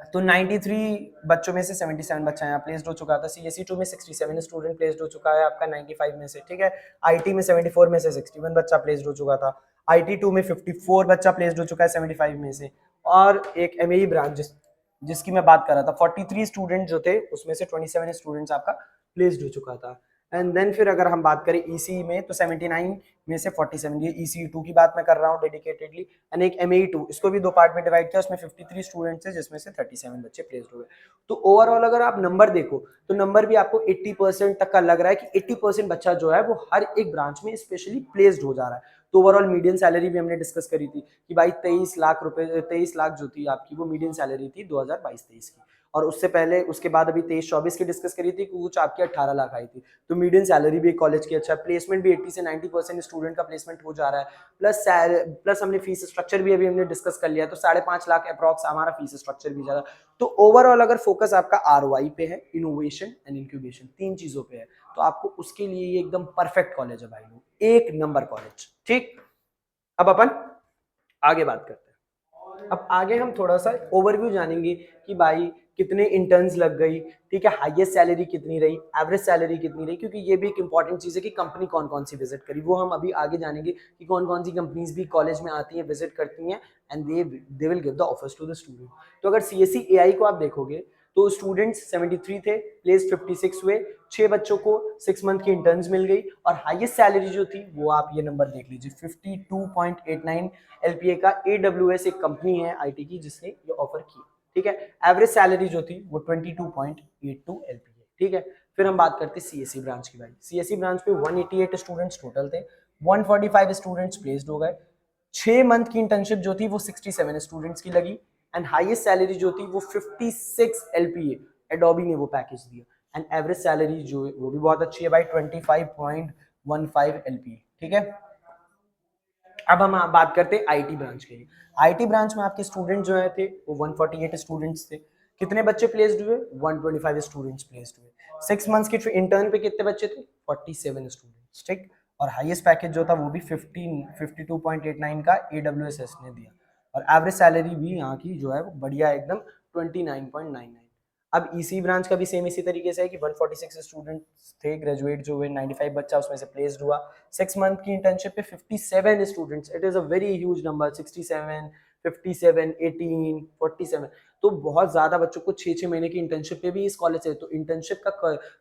A: तो 93 बच्चों में से 77 बच्चा यहाँ प्लेस्ड हो चुका था। CSE 2 में 67 स्टूडेंट प्लेस्ड हो चुका है आपका 95 में से, ठीक है। IT में 74 में से 61 बच्चा प्लेस्ड हो चुका था। IT2 में 54 बच्चा प्लेस्ड हो चुका है 75 में से। और एक MAE ब्रांच जिसकी मैं बात कर रहा था, 43 स्टूडेंट जो थे उसमें से 27 स्टूडेंट्स आपका प्लेस्ड हो चुका था। एंड देन फिर अगर हम बात करें EC में तो 79 में से 47, ये EC2 की बात मैं कर रहा हूँ डेडिकेटेडली, एंड एक MAE2, इसको भी दो पार्ट में डिवाइड किया, उसमें 53 स्टूडेंट्स थे जिसमें से 37 बच्चे प्लेस्ड हुए। तो ओवरऑल अगर आप नंबर देखो तो नंबर भी आपको 80% तक का लग रहा है कि 80% बच्चा जो है वो हर एक ब्रांच में स्पेशली प्लेस्ड हो जा रहा है। तो ओवरऑल मीडियन सैलरी भी हमने डिस्कस करी थी कि भाई 23 लाख रुपए, 23 लाख जो थी आपकी वो मीडियन सैलरी थी 2022-23 की, और उससे पहले उसके बाद अभी 23-24 की डिस्कस करी थी, कुछ आपकी 18 लाख आई थी। तो मीडियन सैलरी भी कॉलेज की अच्छा है, प्लेसमेंट भी 80 से 90% स्टूडेंट का प्लेसमेंट हो जा रहा है, प्लस हमने फीस स्ट्रक्चर भी अभी हमने डिस्कस कर लिया, तो 5.5 लाख अप्रॉक्स हमारा फीस स्ट्रक्चर भी जा रहा है। तो ओवरऑल अगर फोकस आपका ROI पे है, इनोवेशन एंड इंक्यूबेशन, तीन चीजों पे है, तो आपको उसके लिए ये एकदम परफेक्ट कॉलेज है भाई लोग, एक नंबर कॉलेज, ठीक। अब अपन आगे बात करते हैं। अब आगे हम थोड़ा सा ओवरव्यू जानेंगे कि भाई कितने इंटर्न्स लग गई, ठीक है, हाईएस्ट सैलरी कितनी रही, एवरेज सैलरी कितनी रही, क्योंकि ये भी एक इंपॉर्टेंट चीज है कि कंपनी कौन कौन सी विजिट करी, वो हम अभी आगे जानेंगे कि कौन कौन सी कंपनीज भी कॉलेज में आती हैं, विजिट करती हैं, and they will give the offers to the student. तो अगर CSE AI को आप देखोगे तो स्टूडेंट्स 73 थे, प्लेस 56 हुए, 6 बच्चों को 6 मंथ की इंटर्न्स मिल गई और हाईएस्ट सैलरी जो थी वो आप ये नंबर देख लीजिए 52.89 एलपीए का। AWS एक कंपनी है आईटी की जिसने ये ऑफर की, ठीक है। एवरेज सैलरी जो थी वो 22.82 एलपीए, ठीक है। फिर हम बात करते हैं सीएससी ब्रांच की भाई। सीएससी ब्रांच पे 188 स्टूडेंट्स टोटल थे, 145 स्टूडेंट्स प्लेस्ड हो गए, 6 मंथ की इंटर्नशिप जो थी वो 67 स्टूडेंट्स की लगी एंड हाईएस्ट सैलरी जो थी वो 56 एलपीए एडोबी ने वो पैकेज दिया एंड एवरेज सैलरी जो है वो भी बहुत अच्छी है भाई 25.15 एलपीए, ठीक है। अब हम बात करते हैं आईटी ब्रांच के लिए। आईटी ब्रांच में आपके स्टूडेंट जो है थे वो 148 स्टूडेंट्स थे। कितने बच्चे प्लेस्ड हुए? 125 स्टूडेंट्स प्लेस्ड हुए। 6 मंथ्स की इंटर्न पे कितने बच्चे थे? 47 स्टूडेंट्स, ठीक। और हाईएस्ट पैकेज जो था वो भी 52.89 का AWS ने दिया और एवरेज सैलरी भी यहाँ की जो है वो बढ़िया एकदम 29.99। अब ईसी ब्रांच का भी सेम इसी तरीके से है कि 146 स्टूडेंट्स थे ग्रेजुएट जो हुए, 95 बच्चा उसमें से प्लेस्ड हुआ। 6 मंथ की इंटर्नशिप पे 57 students, it is a very huge number. 67, 57, 18, 47, तो बहुत ज्यादा बच्चों को 6-6 महीने की इंटर्नशिप पे भी इस कॉलेज से। तो इंटर्नशिप का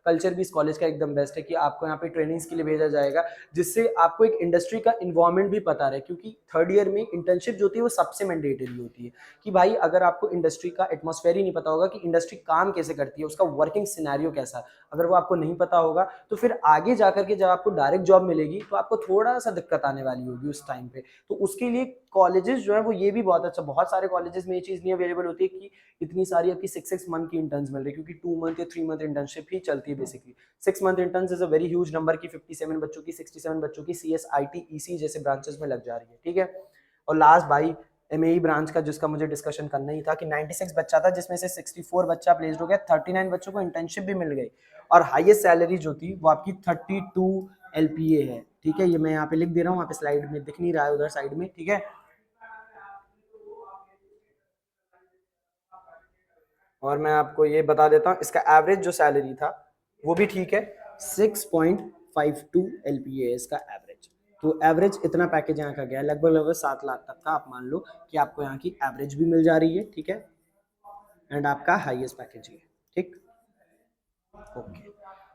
A: कल्चर भी इस कॉलेज का एकदम बेस्ट है कि आपको यहाँ पे ट्रेनिंग्स के लिए भेजा जाएगा जिससे आपको एक इंडस्ट्री का इन्वायरमेंट भी पता रहे, क्योंकि थर्ड ईयर में इंटर्नशिप जो होती है वो सबसे मैंडेटरी होती है कि भाई अगर आपको इंडस्ट्री का एटमॉस्फेयर ही नहीं पता होगा कि इंडस्ट्री काम कैसे करती है, उसका वर्किंग सिनेरियो कैसा है, अगर वो आपको नहीं पता होगा तो फिर आगे जाकर के जब आपको डायरेक्ट जॉब मिलेगी तो आपको थोड़ा सा दिक्कत आने वाली होगी उस टाइम पे। तो उसके लिए कॉलेजेस जो है वो ये भी बहुत अच्छा, बहुत सारे कॉलेजेस में ये चीज़ नहीं अवेलेबल होती है कि इतनी सारी आपकी 6 मंथ की इंटर्न्स मिल रही है, क्योंकि 2 मंथ या 3 मंथ इंटर्नशिप ही चलती है basically. 6 month interns is a very huge number की 57 बच्चों की, 67 बच्चों की CS IT EC जैसे ब्रांचेस में लग जा रही है, ठीक है। और लास्ट भाई एमएई ब्रांच का जिसका मुझे डिस्कशन करना ही था कि 96 बच्चा था जिसमें से 64 बच्चा प्लेस्ड हो गया, 39 बच्चों को इंटर्नशिप भी मिल गई और हाईएस्ट सैलरी जो थी वो आपकी 32 एलपीए है, ठीक है। ये मैं यहाँ पे लिख दे रहा हूँ, यहाँ पे स्लाइड में दिख नहीं रहा है उधर साइड में, ठीक है। और मैं आपको ये बता देता हूँ इसका एवरेज जो सैलरी था वो भी ठीक है, 6.52 एलपीए इसका एवरेज। तो एवरेज इतना पैकेज यहाँ का गया है, लगभग लगभग 7 लाख तक का आप मान लो कि आपको यहाँ की एवरेज भी मिल जा रही है, ठीक है। एंड आपका हाईएस्ट पैकेज है, ठीक। ओके,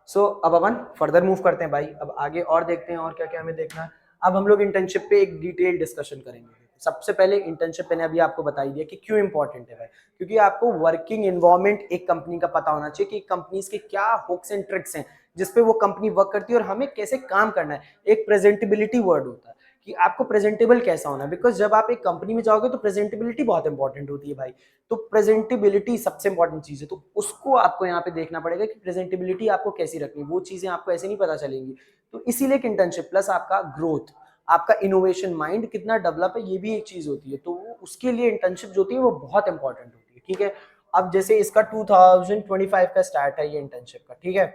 A: सो अब अपन फर्दर मूव करते हैं भाई। अब आगे और देखते हैं और क्या क्या हमें देखना है। अब हम लोग इंटर्नशिप पे एक डिटेल डिस्कशन करेंगे। सबसे पहले इंटर्नशिप मैंने अभी आपको बता ही दिया कि क्यों इंपॉर्टेंट है भाई, क्योंकि आपको वर्किंग एनवायरनमेंट एक कंपनी का पता होना चाहिए कि कंपनीज के क्या हुक्स एंड ट्रिक्स हैं जिसपे वो कंपनी वर्क करती है और हमें कैसे काम करना है। एक प्रेजेंटेबिलिटी वर्ड होता है कि आपको प्रेजेंटेबल कैसा होना है, बिकॉज जब आप एक कंपनी में जाओगे तो प्रेजेंटेबिलिटी बहुत इंपॉर्टेंट होती है भाई। तो प्रेजेंटेबिलिटी सबसे इंपॉर्टेंट चीज है, तो उसको आपको यहाँ पे देखना पड़ेगा कि प्रेजेंटेबिलिटी आपको कैसी रखनी है, वो चीजें आपको ऐसे नहीं पता चलेंगी। तो इसीलिए एक इंटर्नशिप प्लस आपका ग्रोथ, आपका इनोवेशन माइंड कितना डेवलप है, ये भी एक चीज होती है। तो उसके लिए इंटर्नशिप जो होती है वो बहुत इंपॉर्टेंट होती है, ठीक है। अब जैसे इसका 2025 का स्टार्ट है ये इंटर्नशिप का, ठीक है।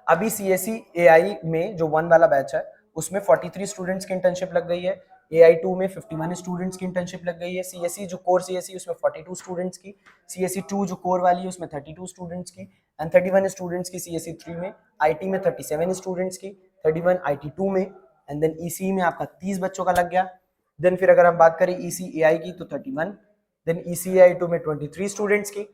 A: अभी सीएससी एआई में जो 1 वाला बैच है उसमें 43 स्टूडेंट्स की इंटर्नशिप लग गई है, AI2 में 51 स्टूडेंट्स की इंटर्नशिप लग गई है, सीएससी जो कोर सीएससी उसमें 42 स्टूडेंट्स की, सीएससी 2 जो कोर वाली है उसमें 32 स्टूडेंट्स की एंड 31 स्टूडेंट्स की सीएससी 3 में, आईटी में 37 स्टूडेंट्स की, 31 IT2 में एंड देन ईसी में आपका 30 बच्चों का लग गया। देन फिर अगर हम बात करें ईसी एआई की तो 31, देन ईसी AI2 में 23 स्टूडेंट्स की।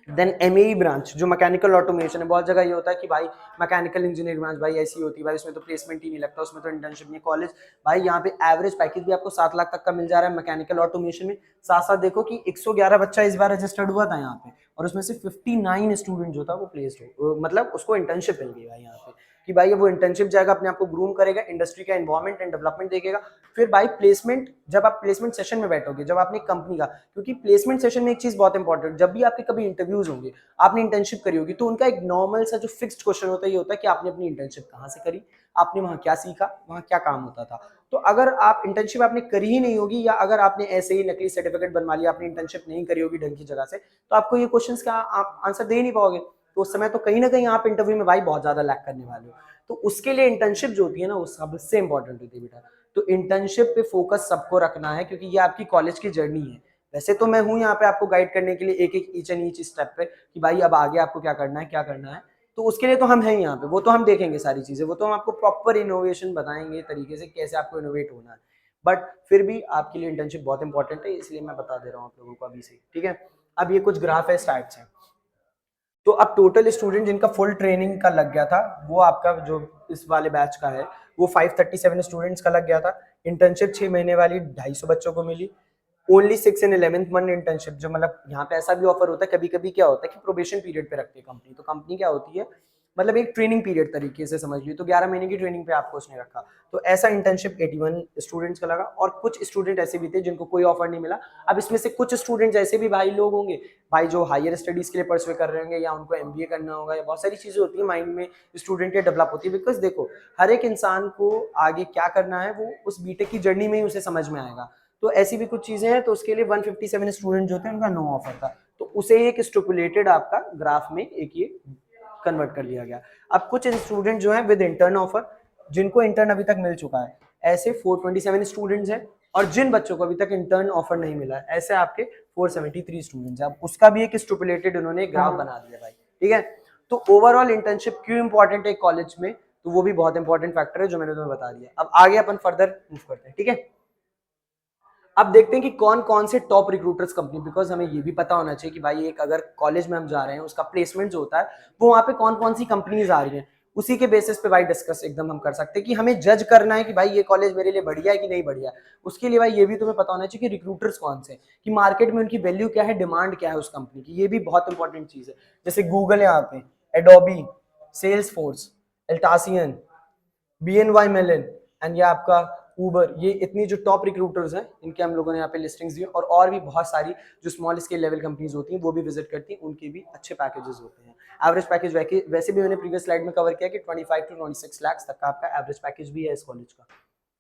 A: देन एमएई ब्रांच जो मैकेनिकल ऑटोमेशन है, बहुत जगह ये होता है कि भाई मैकेनिकल इंजीनियरिंग ब्रांच भाई ऐसी होती है भाई, उसमें तो प्लेसमेंट ही नहीं लगता, उसमें तो इंटर्नशिप नहीं। कॉलेज भाई यहाँ पे एवरेज पैकेज भी आपको 7 लाख तक का मिल जा रहा है मैकेनिकल ऑटोमेशन में। साथ साथ देखो कि 111 बच्चा इस बार रजिस्टर्ड हुआ था यहाँ पे और उसमें से 59 स्टूडेंट जो था वो प्लेस्ड हो, मतलब उसको इंटर्नशिप मिल गई भाई यहाँ पे कि भाई वो इंटर्नशिप जाएगा, अपने आप को ग्रूम करेगा, इंडस्ट्री का एनवायरमेंट एंड डेवलपमेंट देखेगा। फिर भाई प्लेसमेंट, जब आप प्लेसमेंट सेशन में बैठोगे, जब आपने कंपनी का, क्योंकि प्लेसमेंट सेशन में एक चीज बहुत इंपॉर्टेंट, जब भी आपके कभी इंटरव्यूज होंगे, आपने इंटर्नशिप करी होगी, तो उनका एक नॉर्मल सा जो फिक्स्ड क्वेश्चन होता है ये होता है कि आपने अपनी इंटर्नशिप कहाँ से करी, आपने वहाँ क्या सीखा, वहाँ क्या काम होता था। तो अगर आप इंटर्नशिप आपने करी ही नहीं होगी या अगर आपने ऐसे ही नकली सर्टिफिकेट बनवा लिया, आपने इंटर्नशिप नहीं करी होगी ढंग की जगह से, तो आपको ये क्वेश्चंस का आप आंसर दे नहीं पाओगे। तो उस समय तो कहीं ना कहीं आप इंटरव्यू में भाई बहुत ज्यादा लैक करने वाले हो। तो उसके लिए इंटर्नशिप जो होती है ना वो सबसे इंपॉर्टेंट होती है बेटा। तो इंटर्नशिप पे फोकस सबको रखना है क्योंकि ये आपकी कॉलेज की जर्नी है। वैसे तो मैं हूं यहाँ पे आपको गाइड करने के लिए एक एक ईच एंड ईच स्टेप पे कि भाई अब आगे आपको क्या करना है क्या करना है, तो उसके लिए तो हम हैं यहाँ पे, वो तो हम देखेंगे सारी चीजें, वो तो हम आपको प्रॉपर इनोवेशन बताएंगे तरीके से कैसे आपको इनोवेट होना है। बट फिर भी आपके लिए इंटर्नशिप बहुत इंपॉर्टेंट है, इसलिए मैं बता दे रहा हूँ आप लोगों को अभी से, ठीक है। अब ये कुछ ग्राफ है स्टैट्स हैं। तो अब टोटल स्टूडेंट जिनका फुल ट्रेनिंग का लग गया था वो आपका जो इस वाले बैच का है वो 537 स्टूडेंट्स का लग गया था। इंटर्नशिप 6 महीने वाली 250 बच्चों को मिली। Only 6 and 11th month internship, जो मतलब यहाँ पे ऐसा भी ऑफर होता है, कभी कभी क्या होता है कि प्रोबेशन पीरियड पे रखती है कंपनी। तो कंपनी क्या होती है, मतलब एक ट्रेनिंग पीरियड तरीके से समझ लीजिए, तो 11 महीने की ट्रेनिंग पे आपको उसने रखा। तो ऐसा इंटर्नशिप 81 स्टूडेंट्स का लगा। और कुछ स्टूडेंट ऐसे भी थे जिनको कोई ऑफर नहीं मिला। अब इसमें से कुछ स्टूडेंट्स ऐसे भी भाई लोग होंगे भाई जो हायर स्टडीज के लिए परस्यू कर रहे होंगे, या उनको एमबीए करना होगा, या बहुत सारी चीजें होती है माइंड में स्टूडेंट के डेवलप होती है। बिकॉज देखो, हर एक इंसान को आगे क्या करना है वो उस बीटेक की जर्नी में ही उसे समझ में आएगा। तो ऐसी भी कुछ चीजें हैं। तो उसके लिए 157 स्टूडेंट जो थे उनका नो ऑफर था। तो उसे एक स्टिपुलेटेड आपका ग्राफ में एक ये कन्वर्ट कर लिया गया। अब कुछ स्टूडेंट जो है विद इंटर्न ऑफर, जिनको इंटर्न अभी तक मिल चुका है, ऐसे 427 स्टूडेंट्स हैं। और जिन बच्चों को अभी तक इंटर्न ऑफर नहीं मिला है, ऐसे आपके 473 स्टूडेंट्स हैं। अब उसका भी एक स्टिपुलेटेड उन्होंने ग्राफ बना दिया भाई, ठीक है। तो ओवरऑल इंटर्नशिप क्यों इंपॉर्टेंट है कॉलेज में, तो वो भी बहुत इंपॉर्टेंट फैक्टर है जो मैंने तुम्हें बता दिया। अब आगे अपन फर्दर मूव करते हैं, ठीक है। अब देखते हैं कि कौन कौन से टॉप रिक्रूटर्स कंपनी, बिकॉज हमें ये भी पता होना चाहिए कि भाई एक अगर कॉलेज में हम जा रहे हैं उसका प्लेसमेंट जो होता है वो वहाँ पे कौन कौन सी कंपनीज आ रही हैं, उसी के बेसिस पे भाई डिस्कस एकदम हम कर सकते हैं कि हमें जज करना है कि भाई ये कॉलेज मेरे लिए बढ़िया है कि नहीं बढ़िया है। उसके लिए भाई ये भी तुम्हें पता होना चाहिए कि रिक्रूटर्स कौन से, कि मार्केट में उनकी वैल्यू क्या है, डिमांड क्या है उस कंपनी की, ये भी बहुत इंपॉर्टेंट चीज है। जैसे गूगल है यहाँ पे, Adobe, Salesforce, Atlassian, BNY Mellon, and ये आपका उबर, ये इतनी जो टॉप रिक्रूटर्स हैं इनके हम लोगों ने यहाँ पे लिस्टिंग्स दी। और भी बहुत सारी जो स्मॉल स्केल लेवल कंपनीज होती हैं वो भी विजिट करती हैं, उनके भी अच्छे पैकेजेस होते हैं। एवरेज पैकेज वैसे भी मैंने प्रीवियस स्लाइड में कवर किया कि 25 to 26 लाख तक का आपका एवरेज पैकेज भी है इस कॉलेज का,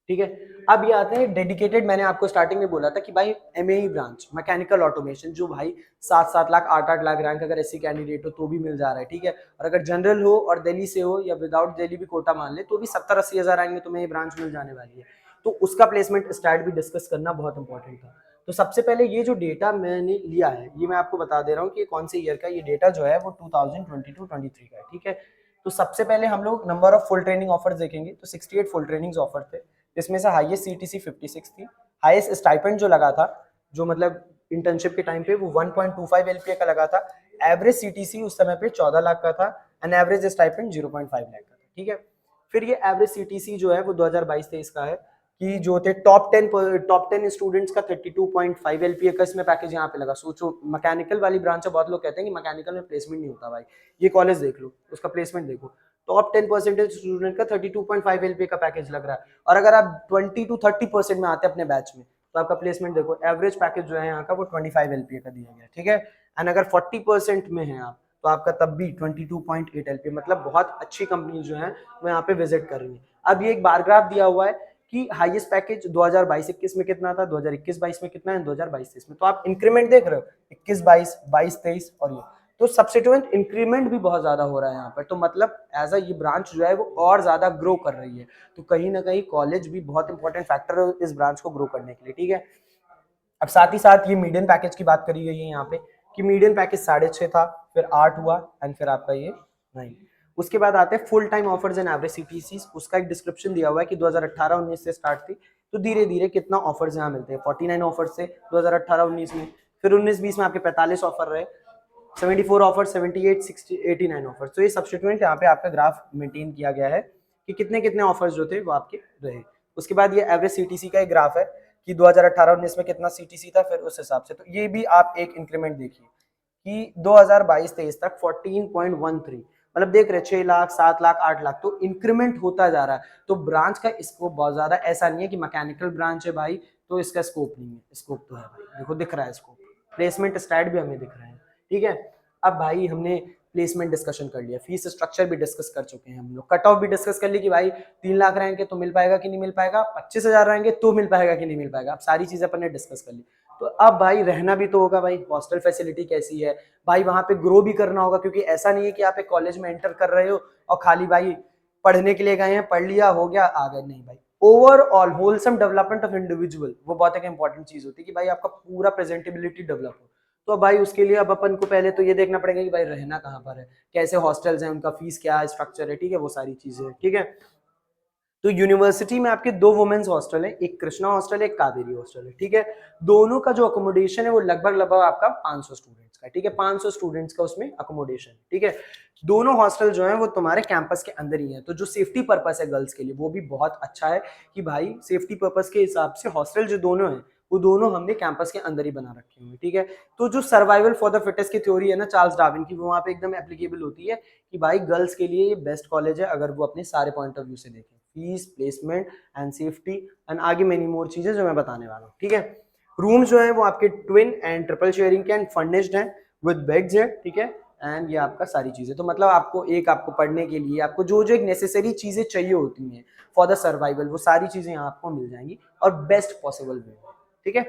A: ठीक है। अब ये आते हैं डेडिकेटेड, मैंने आपको स्टार्टिंग में बोला था कि भाई एमएई ब्रांच मैकेनिकल ऑटोमेशन, जो भाई 7-7 लाख 8-8 लाख रैंक अगर ऐसी कैंडिडेट हो तो भी मिल जा रहा है, ठीक है। और अगर जनरल हो और दिल्ली से हो या विदाउट दिल्ली भी कोटा मान ले तो भी 70-80 हज़ार रैंक में तुम्हें ये ब्रांच मिल जाने वाली है। तो उसका प्लेसमेंट स्टार्ट भी डिस्कस करना बहुत इंपॉर्टेंट था। तो सबसे पहले ये जो डेटा मैंने लिया है ये मैं आपको बता दे रहा हूँ कि कौन से ईयर का ये डेटा जो है वो 2022-23 का है, ठीक है। तो सबसे पहले हम लोग number of full training offers देखेंगे। तो 68 फुल ट्रेनिंग ऑफर थे, जिसमें से हाईएस्ट सीटीसी 56 थी। हाईएस्ट स्टाइपेंड जो लगा था, जो मतलब इंटर्नशिप के टाइम पे, वो 1.25 एलपीए का लगा था। एवरेज सीटीसी उस समय पे 14 लाख का था एंड एवरेज स्टाइपेंड 0.5 लाख का था, ठीक है। फिर ये एवरेज सीटीसी जो है वो 2022-23 का है कि जो थे टॉप 10 स्टूडेंट्स का 32.5 एलपीए का इसमें पैकेज यहाँ पे लगा। सोचो मैकेनिकल वाली ब्रांच है, बहुत लोग कहते हैं कि मैकेनिकल में प्लेसमेंट नहीं होता, भाई ये कॉलेज देख लो, उसका प्लेसमेंट देखो। टॉप 10% स्टूडेंट का 32.5 एलपीए का पैकेज लग रहा है। और अगर आप 20 to 30% में आते हैं अपने बैच में तो आपका प्लेसमेंट देखो, एवरेज पैकेज जो है यहाँ का वो 25 एलपीए का दिया गया, ठीक है। एंड अगर 40% में है आप तो आपका तब भी 22.8 एलपीए, मतलब बहुत अच्छी कंपनी जो है वो यहाँ पे विजिट कर रही है। अब ये एक बार ग्राफ दिया हुआ है कि हाईएस्ट पैकेज 2022-21 में कितना था, 2021-22 में कितना है, 2022-23 में। तो आप इंक्रीमेंट देख रहे हो 21-22, 22-23 और ये, तो सब्सिट्यूएंट इंक्रीमेंट भी बहुत ज्यादा हो रहा है यहाँ पर। तो मतलब एज अ ये ब्रांच जो है वो और ज्यादा ग्रो कर रही है। तो कहीं ना कहीं कॉलेज भी बहुत इंपॉर्टेंट फैक्टर है इस ब्रांच को ग्रो करने के लिए, ठीक है। अब साथ ही साथ ये मीडियन पैकेज की बात करी गई है यहाँ पे कि मीडियन पैकेज 6.5 था, फिर 8 हुआ एंड फिर आपका ये 9। उसके बाद आते हैं full time offers and average CTC. उसका एक डिस्क्रिप्शन दिया हुआ है कि 2018-19 से स्टार्ट थी, तो धीरे धीरे कितना ऑफर्स यहाँ मिलते हैं। 49 ऑफर्स से 2018-19 में, फिर 19-20 में आपके 45 ऑफर रहे, 74 ऑफर, 78, 60, 89 ऑफर। तो ये सब्स्टिट्यूएंट यहाँ पे आपका ग्राफ मेंटेन किया गया है कि कितने कितने ऑफर्स जो थे वो आपके रहे। उसके बाद ये एवरेज सीटीसी का एक ग्राफ है कि 2018-19 में कितना सीटीसी था, फिर उस हिसाब से। तो ये भी आप एक इंक्रीमेंट देखिए कि 2022-23 तक 14.13, मतलब देख रहे 6 लाख 7 लाख 8 लाख, तो इंक्रीमेंट होता जा रहा है। तो ब्रांच का स्कोप बहुत ज्यादा, ऐसा नहीं है कि मैकेनिकल ब्रांच है भाई तो इसका स्कोप नहीं है, स्कोप तो है भाई, देखो दिख रहा है स्कोप, प्लेसमेंट स्टैट भी हमें दिख रहे हैं, ठीक है। अब भाई हमने प्लेसमेंट डिस्कशन कर लिया, फीस स्ट्रक्चर भी डिस्कस कर चुके हैं हम लोग, कट ऑफ भी डिस्कस कर ली कि भाई 3 लाख रहेंगे तो मिल पाएगा कि नहीं मिल पाएगा, 25,000 रहेंगे तो मिल पाएगा कि नहीं मिल पाएगा। अब सारी चीजें अपन ने डिस्कस कर ली। तो अब भाई रहना भी तो होगा, भाई हॉस्टल फैसिलिटी कैसी है, भाई वहां पे ग्रो भी करना होगा, क्योंकि ऐसा नहीं है कि आप एक कॉलेज में एंटर कर रहे हो और खाली भाई पढ़ने के लिए गए हैं, पढ़ लिया हो गया आ गए, नहीं भाई। Overall wholesome development of individual वो बहुत एक इंपॉर्टेंट चीज होती है कि भाई आपका पूरा प्रेजेंटेबिलिटी डेवलप हो। तो अब भाई उसके लिए अब अपन को पहले तो ये देखना पड़ेगा कि भाई रहना कहाँ पर है, कैसे हॉस्टल्स हैं, उनका फीस क्या है, स्ट्रक्चर है, ठीक है, वो सारी चीजें, ठीक है। तो यूनिवर्सिटी में आपके दो वुमेन्स हॉस्टल है, एक कृष्णा हॉस्टल है, एक कावेरी हॉस्टल है, ठीक है। दोनों का जो अकोमोडेशन है वो लगभग लगभग आपका 500 स्टूडेंट्स का, ठीक है, 500 स्टूडेंट्स का उसमें अकोमोडेशन, ठीक है। दोनों हॉस्टल जो है वो तुम्हारे कैंपस के अंदर ही है, तो जो सेफ्टी पर्पस है गर्ल्स के लिए वो भी बहुत अच्छा है कि भाई सेफ्टी पर्पस के हिसाब से हॉस्टल जो दोनों है वो दोनों हमने कैंपस के अंदर ही बना रखे हुए, ठीक है। तो जो सर्वाइवल फॉर द फिटेस्ट की थ्योरी है ना चार्ल्स डार्विन की, वो वहाँ पे एकदम एप्लीकेबल होती है कि भाई गर्ल्स के लिए ये बेस्ट कॉलेज है अगर वो अपने सारे पॉइंट ऑफ व्यू से देखें, fees, placement and safety and आगे मेनी मोर चीजें जो मैं बताने वाला हूँ, ठीक है। रूम जो है वो आपके ट्विन एंड ट्रिपल शेयरिंग के एंड फर्निश्ड है विद बेड्स है, ठीक है। एंड ये आपका सारी चीजें, तो मतलब आपको पढ़ने के लिए आपको जो जो एक नेसेसरी चीजें चाहिए होती हैं फॉर द सर्वाइवल, वो सारी चीजें यहाँ आपको मिल जाएंगी और बेस्ट पॉसिबल वे, ठीक है।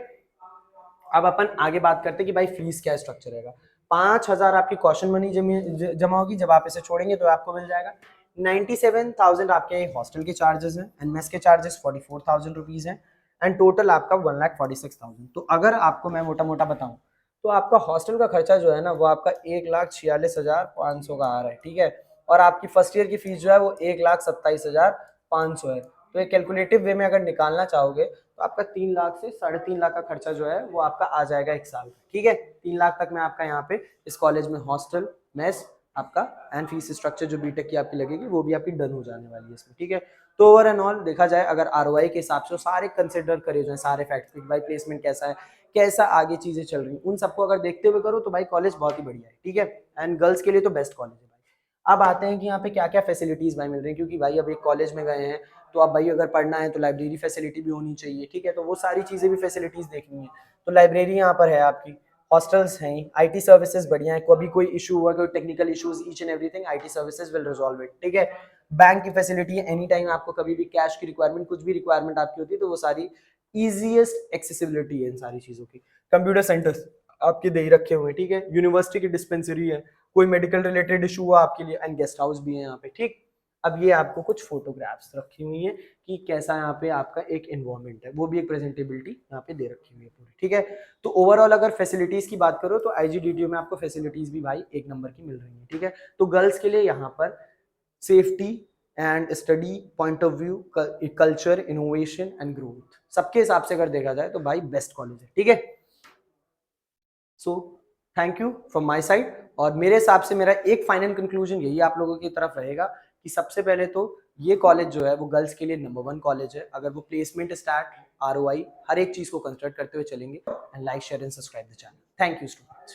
A: अब अपन आगे बात करते हैं कि भाई फीस क्या स्ट्रक्चर रहेगा। 5,000 आपकी कॉशन मनी जमा होगी, जब आप इसे छोड़ेंगे तो आपको मिल जाएगा 97,000 आपके हॉस्टल के चार्जेस हैं एंड मेस के चार्जेस 44,000 रुपीज हैं एंड टोटल आपका 1,46,000। तो अगर आपको मैं मोटा मोटा बताऊं तो आपका हॉस्टल का खर्चा जो है ना वो आपका 1,46,500 का आ रहा है, ठीक है। और आपकी फर्स्ट ईयर की फीस जो है वो 1,27,500 है। तो एक कैलकुलेटिव वे में अगर निकालना चाहोगे तो आपका 3 लाख से 3.5 लाख का खर्चा जो है वो आपका आ जाएगा एक साल, ठीक है। 3 लाख तक में आपका यहाँ पे इस कॉलेज में हॉस्टल, मेस आपका एंड फीस स्ट्रक्चर जो बीटेक की आपकी लगेगी वो भी आपकी डन हो जाने वाली है इसमें, ठीक है। तो ओवर एंड ऑल देखा जाए अगर आरओआई के हिसाब से सारे कंसिडर करे जाए सारे फैक्ट्स, भाई प्लेसमेंट कैसा है, कैसा आगे चीजें चल रही हैं, उन सबको अगर देखते हुए करो तो भाई कॉलेज बहुत ही बढ़िया है, ठीक है। एंड गर्ल्स के लिए तो बेस्ट कॉलेज है भाई। अब आते हैं कि यहाँ पे क्या क्या फैसिलिटीज भाई मिल रही है, क्योंकि भाई अब एक कॉलेज में गए हैं तो अब भाई अगर पढ़ना है तो लाइब्रेरी फैसिलिटी भी होनी चाहिए, ठीक है। तो वो सारी चीजें भी फैसिलिटीज देखनी है, तो लाइब्रेरी यहाँ पर है आपकी, हॉस्टल्स हैं, आईटी सर्विसेज बढ़िया है, कभी कोई इशू हुआ, कोई technical issues, each and everything IT services will resolve it, ठीक है। बैंक की फैसिलिटी है, एनी टाइम आपको कभी भी कैश की रिक्वायरमेंट, कुछ भी रिक्वायरमेंट आपकी होती है तो वो सारी इजीएस्ट एक्सेसिबिलिटी है इन सारी चीजों की। कंप्यूटर सेंटर्स आपके दे ही रखे हुए हैं, ठीक है। यूनिवर्सिटी की डिस्पेंसरी है, कोई मेडिकल रिलेटेड इशू हुआ आपके लिए, एंड गेस्ट हाउस भी है यहाँ पे, ठीक। अब ये आपको कुछ फोटोग्राफ्स रखी हुई है कि कैसा यहाँ पे आपका एक एनवायरनमेंट है, वो भी एक प्रेजेंटेबिलिटी यहाँ पे दे रखी हुई है पूरी, ठीक है। तो ओवरऑल अगर फैसिलिटीज की बात करो तो आईजीडीटीयू में आपको फैसिलिटीज भी भाई एक नंबर की मिल रही है, ठीक है। तो गर्ल्स के लिए यहाँ पर safety and study point of view, culture, innovation and growth, सबके हिसाब से अगर देखा जाए तो भाई बेस्ट कॉलेज है, ठीक है। So thank you from my side, और मेरे हिसाब से मेरा एक फाइनल कंक्लूजन यही आप लोगों की तरफ रहेगा कि सबसे पहले तो ये कॉलेज जो है वो गर्ल्स के लिए नंबर 1 कॉलेज है, अगर वो प्लेसमेंट, स्टार्ट, आरओआई हर एक चीज को कंसिडर करते हुए चलेंगे। And like, share and subscribe the channel. Thank you students.